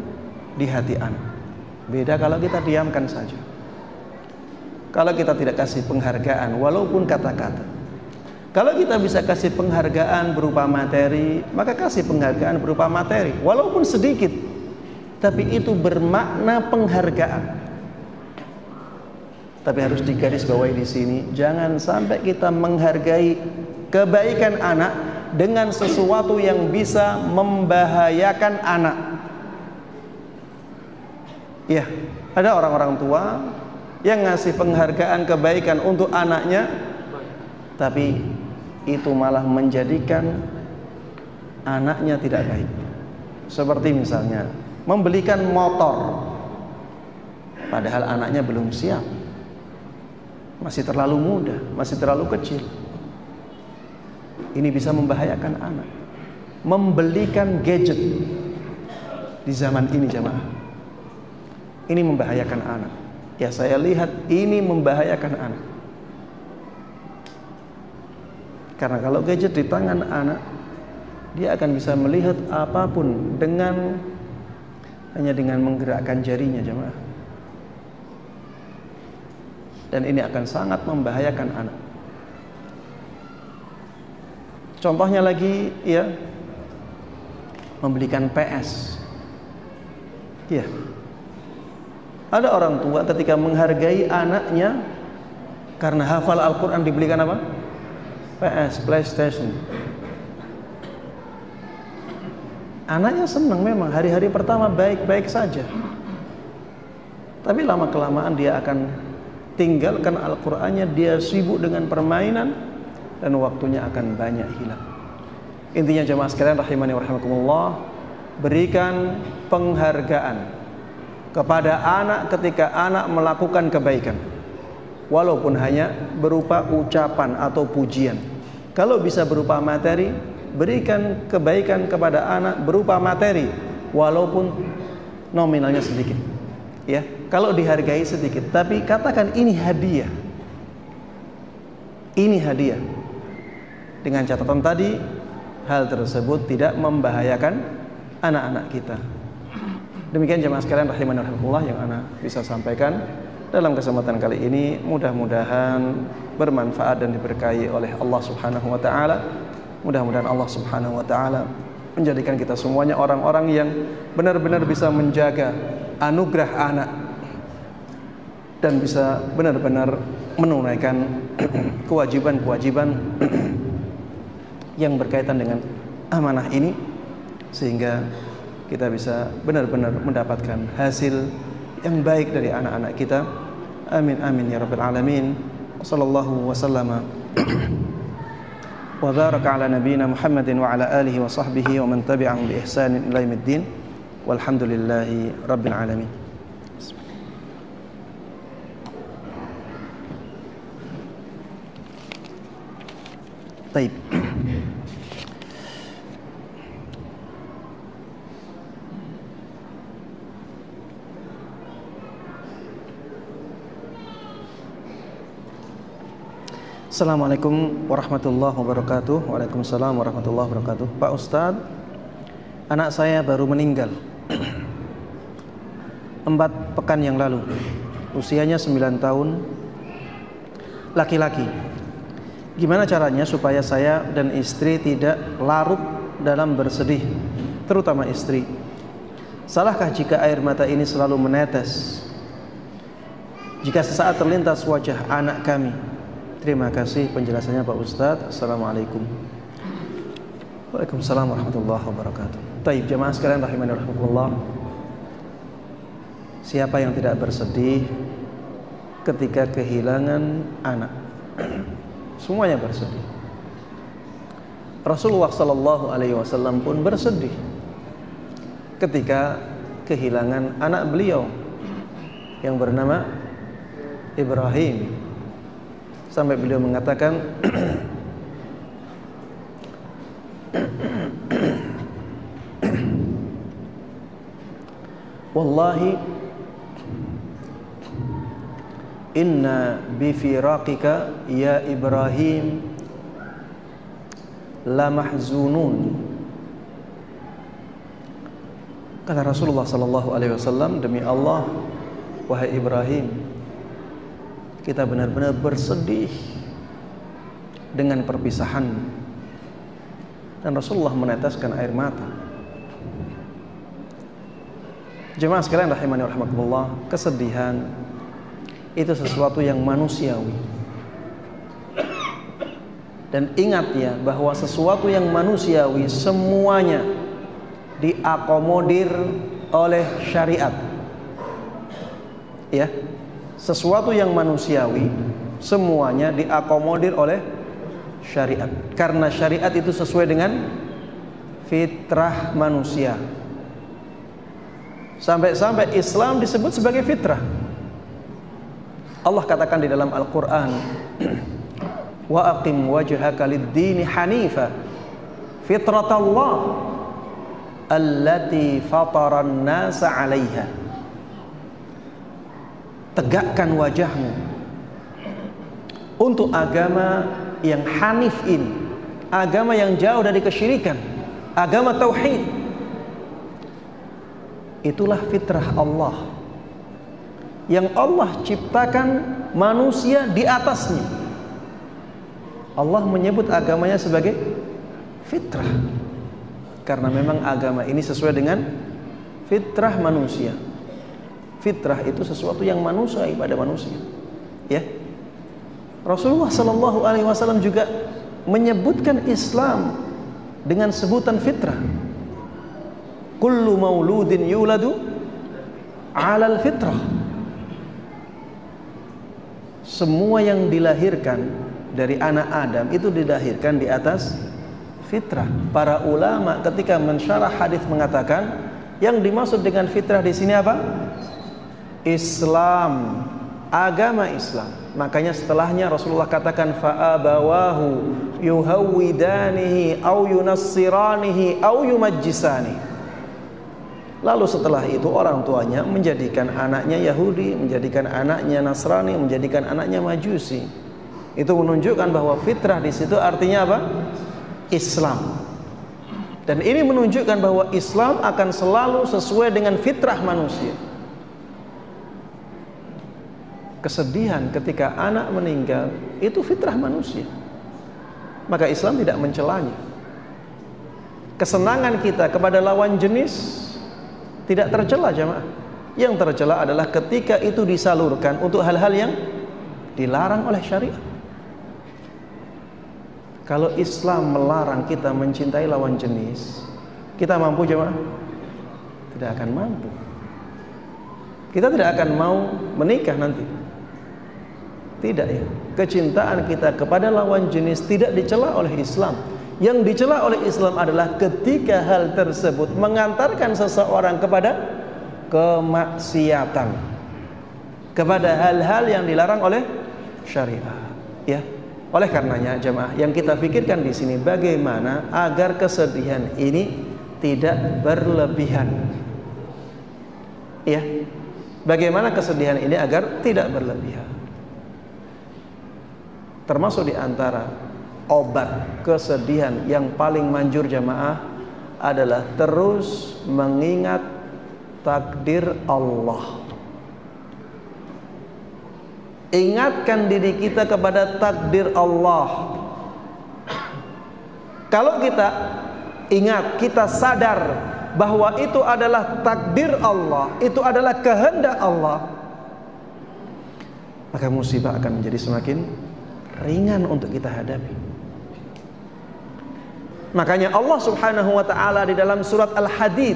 di hati anak. Beda kalau kita diamkan saja, kalau kita tidak kasih penghargaan walaupun kata-kata. Kalau kita bisa kasih penghargaan berupa materi, maka kasih penghargaan berupa materi walaupun sedikit, tapi itu bermakna penghargaan. Tapi harus digarisbawahi di sini, jangan sampai kita menghargai kebaikan anak dengan sesuatu yang bisa membahayakan anak. Ya, ada orang-orang tua yang ngasih penghargaan kebaikan untuk anaknya, tapi itu malah menjadikan anaknya tidak baik. Seperti misalnya membelikan motor, padahal anaknya belum siap, masih terlalu muda, masih terlalu kecil. Ini bisa membahayakan anak. Membelikan gadget di zaman ini jamaah, ini membahayakan anak. Ya, saya lihat ini membahayakan anak. Karena kalau gadget di tangan anak, dia akan bisa melihat apapun hanya dengan menggerakkan jarinya jamaah. Dan ini akan sangat membahayakan anak. Contohnya lagi ya, membelikan PS. Ya, ada orang tua ketika menghargai anaknya karena hafal Al-Quran dibelikan apa? PS, PlayStation. Anaknya senang memang, hari-hari pertama baik-baik saja, tapi lama-kelamaan dia akan tinggalkan Al-Qur'annya, dia sibuk dengan permainan, dan waktunya akan banyak hilang. Intinya jemaah sekalian rahimani wa rahimakumullah, berikan penghargaan kepada anak ketika anak melakukan kebaikan, walaupun hanya berupa ucapan atau pujian. Kalau bisa berupa materi, berikan kebaikan kepada anak berupa materi. walaupun nominalnya sedikit. Ya, kalau dihargai sedikit, tapi katakan ini hadiah. Ini hadiah. Dengan catatan tadi, hal tersebut tidak membahayakan anak-anak kita. Demikian jemaah sekalian rahimani rahimakumullah yang ana bisa sampaikan dalam kesempatan kali ini. Mudah-mudahan bermanfaat dan diberkahi oleh Allah Subhanahu wa taala. Mudah-mudahan Allah Subhanahu wa taala menjadikan kita semuanya orang-orang yang benar-benar bisa menjaga anugerah anak dan bisa benar-benar menunaikan kewajiban-kewajiban yang berkaitan dengan amanah ini, sehingga kita bisa benar-benar mendapatkan hasil yang baik dari anak-anak kita. Amin amin ya rabbal alamin. Sallallahu wasallama wa baraka ala nabiyyina Muhammadin wa ala alihi wa sahbihi wa man tabi'ahum bi ihsanin ila yaumiddin. Walhamdulillahi rabbil alamin. Baik. Assalamualaikum warahmatullahi wabarakatuh. Waalaikumsalam warahmatullahi wabarakatuh. Pak Ustadz, anak saya baru meninggal 4 pekan yang lalu. Usianya 9 tahun, laki-laki. Gimana caranya supaya saya dan istri tidak larut dalam bersedih, terutama istri? Salahkah jika air mata ini selalu menetes jika sesaat terlintas wajah anak kami? Terima kasih penjelasannya Pak Ustadz. Assalamualaikum. Waalaikumsalam warahmatullahi wabarakatuh. Taib jemaah sekalian rahimani rahimakumullah. Siapa yang tidak bersedih ketika kehilangan anak? Semuanya bersedih. Rasulullah sallallahu alaihi wasallam pun bersedih ketika kehilangan anak beliau yang bernama Ibrahim. Sampai beliau mengatakan wallahi inna bifiraqika ya Ibrahim la mahzunun. Kata Rasulullah sallallahu alaihi wasallam, demi Allah wahai Ibrahim, kita benar-benar bersedih dengan perpisahan. Dan Rasulullah meneteskan air mata. Jemaah sekalian rahimani rahimakumullah, kesedihan itu sesuatu yang manusiawi. Dan ingat ya, bahwa sesuatu yang manusiawi semuanya diakomodir oleh syariat. Ya, sesuatu yang manusiawi semuanya diakomodir oleh syariat, karena syariat itu sesuai dengan fitrah manusia. Sampai-sampai Islam disebut sebagai fitrah. Allah katakan di dalam Al-Quran, wa aqim wajhaka lid-dini hanifa fitratallah allati fataran nasa 'alaiha. Tegakkan wajahmu untuk agama yang hanif ini, agama yang jauh dari kesyirikan, agama tauhid. Itulah fitrah Allah yang Allah ciptakan manusia di atasnya. Allah menyebut agamanya sebagai fitrah karena memang agama ini sesuai dengan fitrah manusia. Fitrah itu sesuatu yang manusiawi pada manusia. Ya. Rasulullah sallallahu alaihi wasallam juga menyebutkan Islam dengan sebutan fitrah. Kullu mauludin yuladu 'alal fitrah. Semua yang dilahirkan dari anak Adam itu dilahirkan di atas fitrah. Para ulama ketika mensyarah hadis mengatakan yang dimaksud dengan fitrah di sini apa? Islam, agama Islam. Makanya setelahnya Rasulullah katakan fa'abawahu yuhawwidanihi au yunassiranihi au yumajjisani. Lalu setelah itu orang tuanya menjadikan anaknya Yahudi, menjadikan anaknya Nasrani, menjadikan anaknya Majusi. Itu menunjukkan bahwa fitrah di situ artinya apa? Islam. Dan ini menunjukkan bahwa Islam akan selalu sesuai dengan fitrah manusia. Kesedihan ketika anak meninggal itu fitrah manusia. Maka Islam tidak mencelanya. Kesenangan kita kepada lawan jenis tidak tercela jemaah. Yang tercela adalah ketika itu disalurkan untuk hal-hal yang dilarang oleh syariat. Kalau Islam melarang kita mencintai lawan jenis, kita mampu jemaah? Tidak akan mampu. Kita tidak akan mau menikah nanti. Tidak ya. Kecintaan kita kepada lawan jenis tidak dicela oleh Islam. Yang dicela oleh Islam adalah ketika hal tersebut mengantarkan seseorang kepada kemaksiatan, kepada hal-hal yang dilarang oleh syariat. Ya, oleh karenanya jemaah, yang kita pikirkan di sini bagaimana agar kesedihan ini tidak berlebihan. Ya, bagaimana kesedihan ini agar tidak berlebihan. Termasuk di antara obat kesedihan yang paling manjur jamaah adalah terus mengingat takdir Allah. Ingatkan diri kita kepada takdir Allah. Kalau kita ingat, kita sadar bahwa itu adalah takdir Allah, itu adalah kehendak Allah, maka musibah akan menjadi semakin ringan untuk kita hadapi. Makanya Allah Subhanahu wa ta'ala di dalam surat Al-Hadid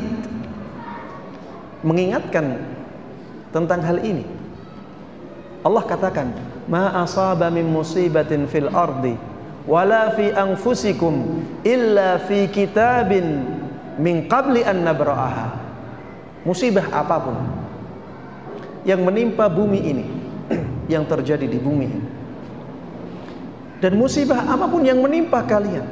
mengingatkan tentang hal ini. Allah katakan, "Ma asaba min musibatin fil ardi wala fi anfusikum illa fi kitabin min qabli an nabra'aha." Musibah apapun yang menimpa bumi ini, yang terjadi di bumi ini, dan musibah apapun yang menimpa kalian,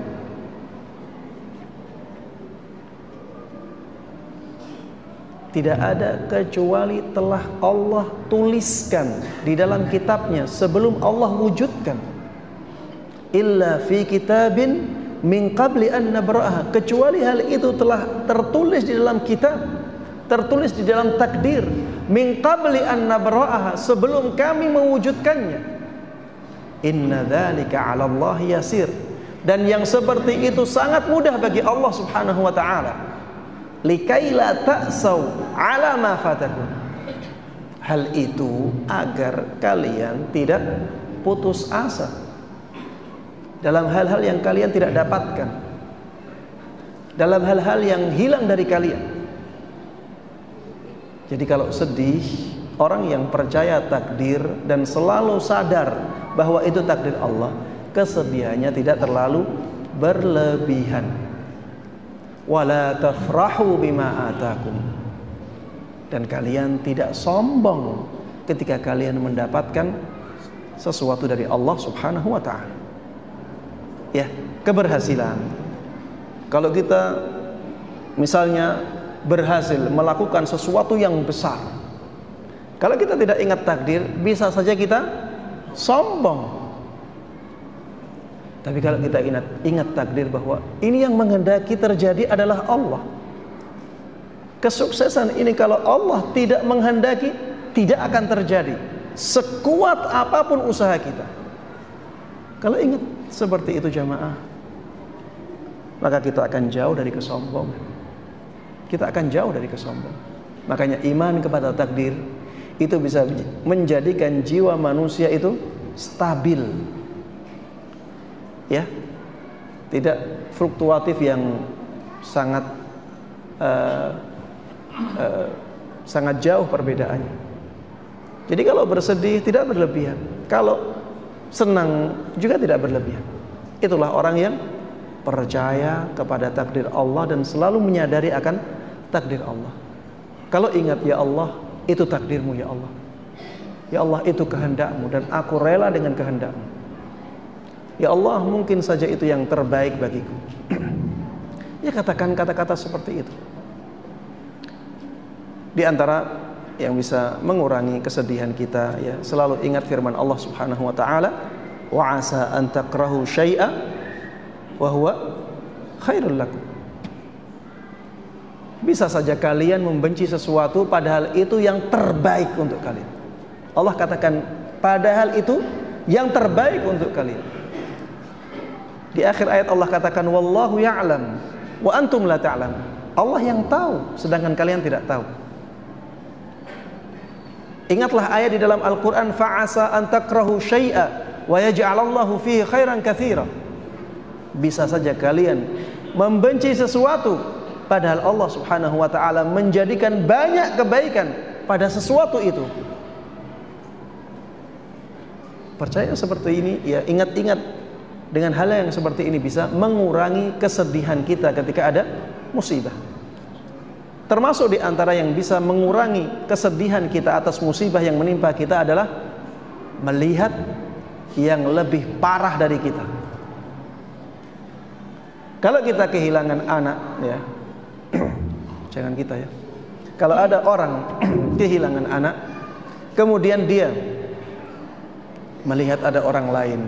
tidak ada kecuali telah Allah tuliskan di dalam kitabnya sebelum Allah wujudkan. Illa fi kitabin min qabli an nabra'aha, kecuali hal itu telah tertulis di dalam kitab, tertulis di dalam takdir, min qabli an nabra'aha, sebelum kami mewujudkannya. Inna dzalika 'ala Allah yasir, dan yang seperti itu sangat mudah bagi Allah Subhanahu wa ta'ala. Likaila ta'sau ala ma fatakum, hal itu agar kalian tidak putus asa dalam hal-hal yang kalian tidak dapatkan, dalam hal-hal yang hilang dari kalian. Jadi kalau sedih, orang yang percaya takdir dan selalu sadar bahwa itu takdir Allah, kesedihannya tidak terlalu berlebihan. Wala tafrahu bima atakum, dan kalian tidak sombong ketika kalian mendapatkan sesuatu dari Allah Subhanahu wa ta'ala. Ya, keberhasilan. Kalau kita misalnya berhasil melakukan sesuatu yang besar, kalau kita tidak ingat takdir, bisa saja kita sombong. Tapi kalau kita ingat takdir bahwa ini yang menghendaki terjadi adalah Allah. Kesuksesan ini kalau Allah tidak menghendaki, tidak akan terjadi, sekuat apapun usaha kita. Kalau ingat seperti itu jamaah, maka kita akan jauh dari kesombongan. Kita akan jauh dari kesombongan. Makanya iman kepada takdir itu bisa menjadikan jiwa manusia itu stabil. Ya, tidak fluktuatif yang sangat sangat jauh perbedaannya. Jadi kalau bersedih tidak berlebihan, kalau senang juga tidak berlebihan. Itulah orang yang percaya kepada takdir Allah dan selalu menyadari akan takdir Allah. Kalau ingat, ya Allah, itu takdirmu ya Allah. Ya Allah, itu kehendakmu dan aku rela dengan kehendakmu. Ya Allah, mungkin saja itu yang terbaik bagiku. Ya, katakan kata-kata seperti itu. Di antara yang bisa mengurangi kesedihan kita, ya, selalu ingat firman Allah Subhanahu wa taala, wa asa an takrahu syai'a wa huwa khairul lakum. Bisa saja kalian membenci sesuatu padahal itu yang terbaik untuk kalian. Allah katakan padahal itu yang terbaik untuk kalian. Di akhir ayat Allah katakan wallahu ya'lam wa antum la ta'lam. Allah yang tahu sedangkan kalian tidak tahu. Ingatlah ayat di dalam Al-Qur'an fa'asa an takrahu syai'a wa yaj'alallahu fihi khairan katsira. Bisa saja kalian membenci sesuatu padahal Allah Subhanahu wa taala menjadikan banyak kebaikan pada sesuatu itu. Percaya seperti ini, ya, ingat-ingat dengan hal yang seperti ini bisa mengurangi kesedihan kita ketika ada musibah. Termasuk di antara yang bisa mengurangi kesedihan kita atas musibah yang menimpa kita adalah melihat yang lebih parah dari kita. Kalau kita kehilangan anak, ya, jangan kita, ya. Kalau ada orang kehilangan anak, kemudian dia melihat ada orang lain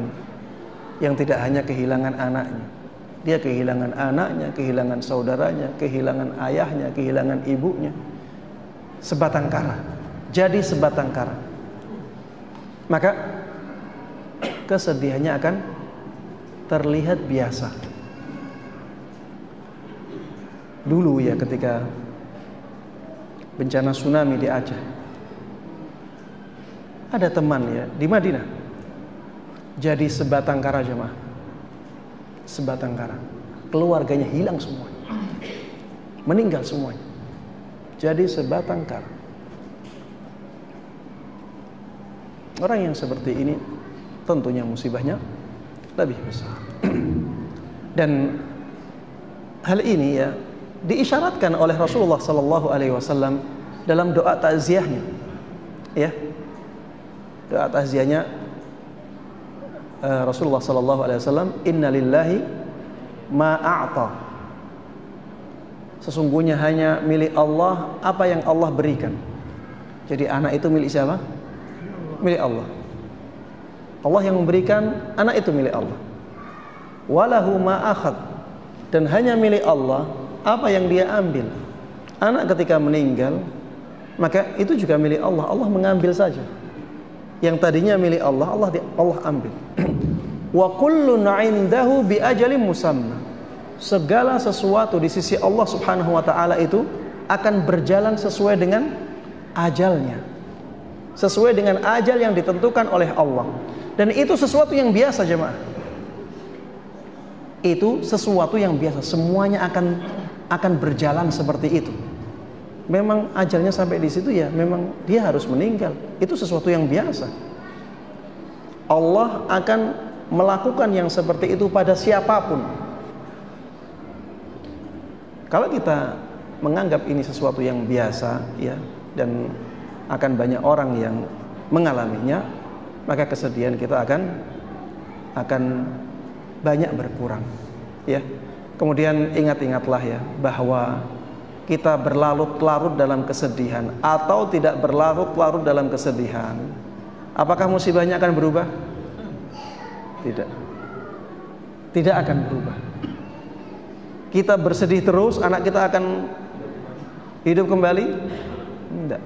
yang tidak hanya kehilangan anaknya, dia kehilangan anaknya, kehilangan saudaranya, kehilangan ayahnya, kehilangan ibunya, sebatang kara, jadi sebatang kara, maka kesedihannya akan terlihat biasa. Dulu, ya, ketika bencana tsunami di Aceh, ada teman, ya, di Madinah jadi sebatang kara, jemaah, sebatang kara, keluarganya hilang semua, meninggal semuanya, jadi sebatang kara. Orang yang seperti ini tentunya musibahnya lebih besar. Dan hal ini, ya, diisyaratkan oleh Rasulullah sallallahu alaihi wasallam dalam doa takziahnya, ya. Doa takziahnya Rasulullah sallallahu alaihi wasallam, inna lillahi ma a'ta. Sesungguhnya hanya milik Allah apa yang Allah berikan. Jadi anak itu milik siapa? Milik Allah. Allah yang memberikan, anak itu milik Allah. Walahu ma akhad. Dan hanya milik Allah apa yang dia ambil. Anak ketika meninggal, maka itu juga milik Allah. Allah mengambil saja. Yang tadinya milik Allah, Allah ambil. Wa kullun 'indahu bi ajalin musamma. Segala sesuatu di sisi Allah Subhanahu wa taala itu akan berjalan sesuai dengan ajalnya. Sesuai dengan ajal yang ditentukan oleh Allah. Dan itu sesuatu yang biasa, jemaah. Itu sesuatu yang biasa, semuanya akan berjalan seperti itu. Memang ajalnya sampai di situ, ya, memang dia harus meninggal. Itu sesuatu yang biasa. Allah akan melakukan yang seperti itu pada siapapun. Kalau kita menganggap ini sesuatu yang biasa, ya, dan akan banyak orang yang mengalaminya, maka kesedihan kita akan banyak berkurang, ya. Kemudian ingat-ingatlah, ya, bahwa kita berlarut-larut dalam kesedihan atau tidak berlarut-larut dalam kesedihan, apakah musibahnya akan berubah? Tidak. Tidak akan berubah. Kita bersedih terus, anak kita akan hidup kembali? Tidak.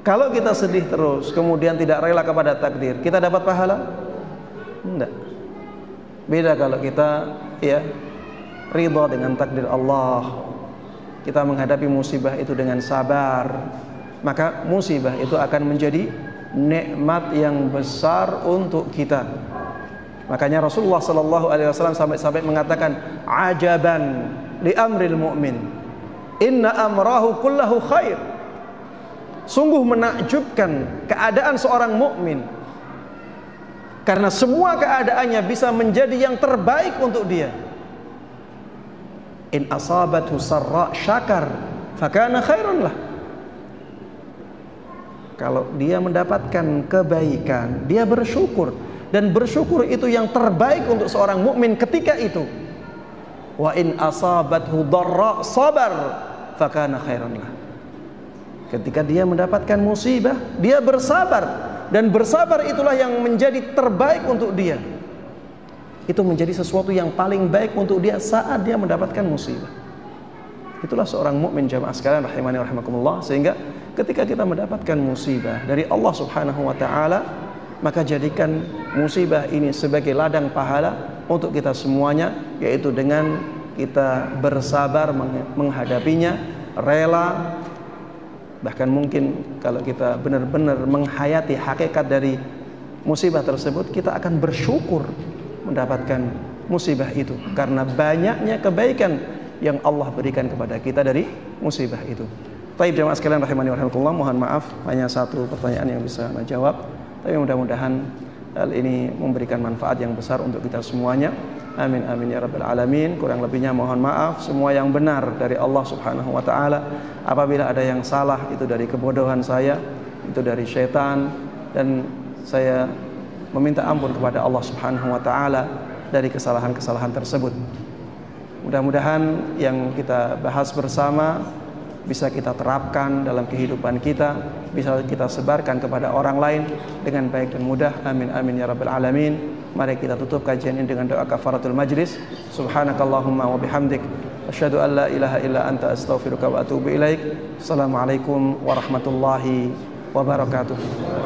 Kalau kita sedih terus, kemudian tidak rela kepada takdir, kita dapat pahala? Tidak. Beda kalau kita, ya, ridha dengan takdir Allah, kita menghadapi musibah itu dengan sabar, maka musibah itu akan menjadi nikmat yang besar untuk kita. Makanya Rasulullah sallallahu alaihi wasallam sampai mengatakan, ajaban li amril mu'min, inna amrahu kullahu khair. Sungguh menakjubkan keadaan seorang mukmin, karena semua keadaannya bisa menjadi yang terbaik untuk dia. In asabathu sarra syakar fakana khairun lah. Kalau dia mendapatkan kebaikan, dia bersyukur, dan bersyukur itu yang terbaik untuk seorang mukmin ketika itu. Wa in asabathu dharra sabar fakana khairun lah. Ketika dia mendapatkan musibah, dia bersabar, dan bersabar itulah yang menjadi terbaik untuk dia. Itu menjadi sesuatu yang paling baik untuk dia saat dia mendapatkan musibah. Itulah seorang mukmin jamaah sekalian rahimani rahimakumullah. Sehingga ketika kita mendapatkan musibah dari Allah Subhanahu wa taala, maka jadikan musibah ini sebagai ladang pahala untuk kita semuanya, yaitu dengan kita bersabar menghadapinya, rela. Bahkan mungkin kalau kita benar-benar menghayati hakikat dari musibah tersebut, kita akan bersyukur mendapatkan musibah itu, karena banyaknya kebaikan yang Allah berikan kepada kita dari musibah itu. Baik jemaah sekalian rahimani wa rahimakumullah, mohon maaf hanya satu pertanyaan yang bisa saya jawab, tapi mudah-mudahan hal ini memberikan manfaat yang besar untuk kita semuanya. Amin amin ya rabbal alamin. Kurang lebihnya mohon maaf. Semua yang benar dari Allah Subhanahu wa taala. Apabila ada yang salah, itu dari kebodohan saya, itu dari syaitan, dan saya meminta ampun kepada Allah Subhanahu wa taala dari kesalahan-kesalahan tersebut. Mudah-mudahan yang kita bahas bersama bisa kita terapkan dalam kehidupan kita, bisa kita sebarkan kepada orang lain dengan baik dan mudah. Amin amin ya rabbal alamin. Mari kita tutup kajian ini dengan doa kafaratul majlis. Subhanakallahumma wa bihamdik, asyhadu an la ilaha illa anta, astaghfiruka wa atubu ilaik. Assalamualaikum warahmatullahi wabarakatuh.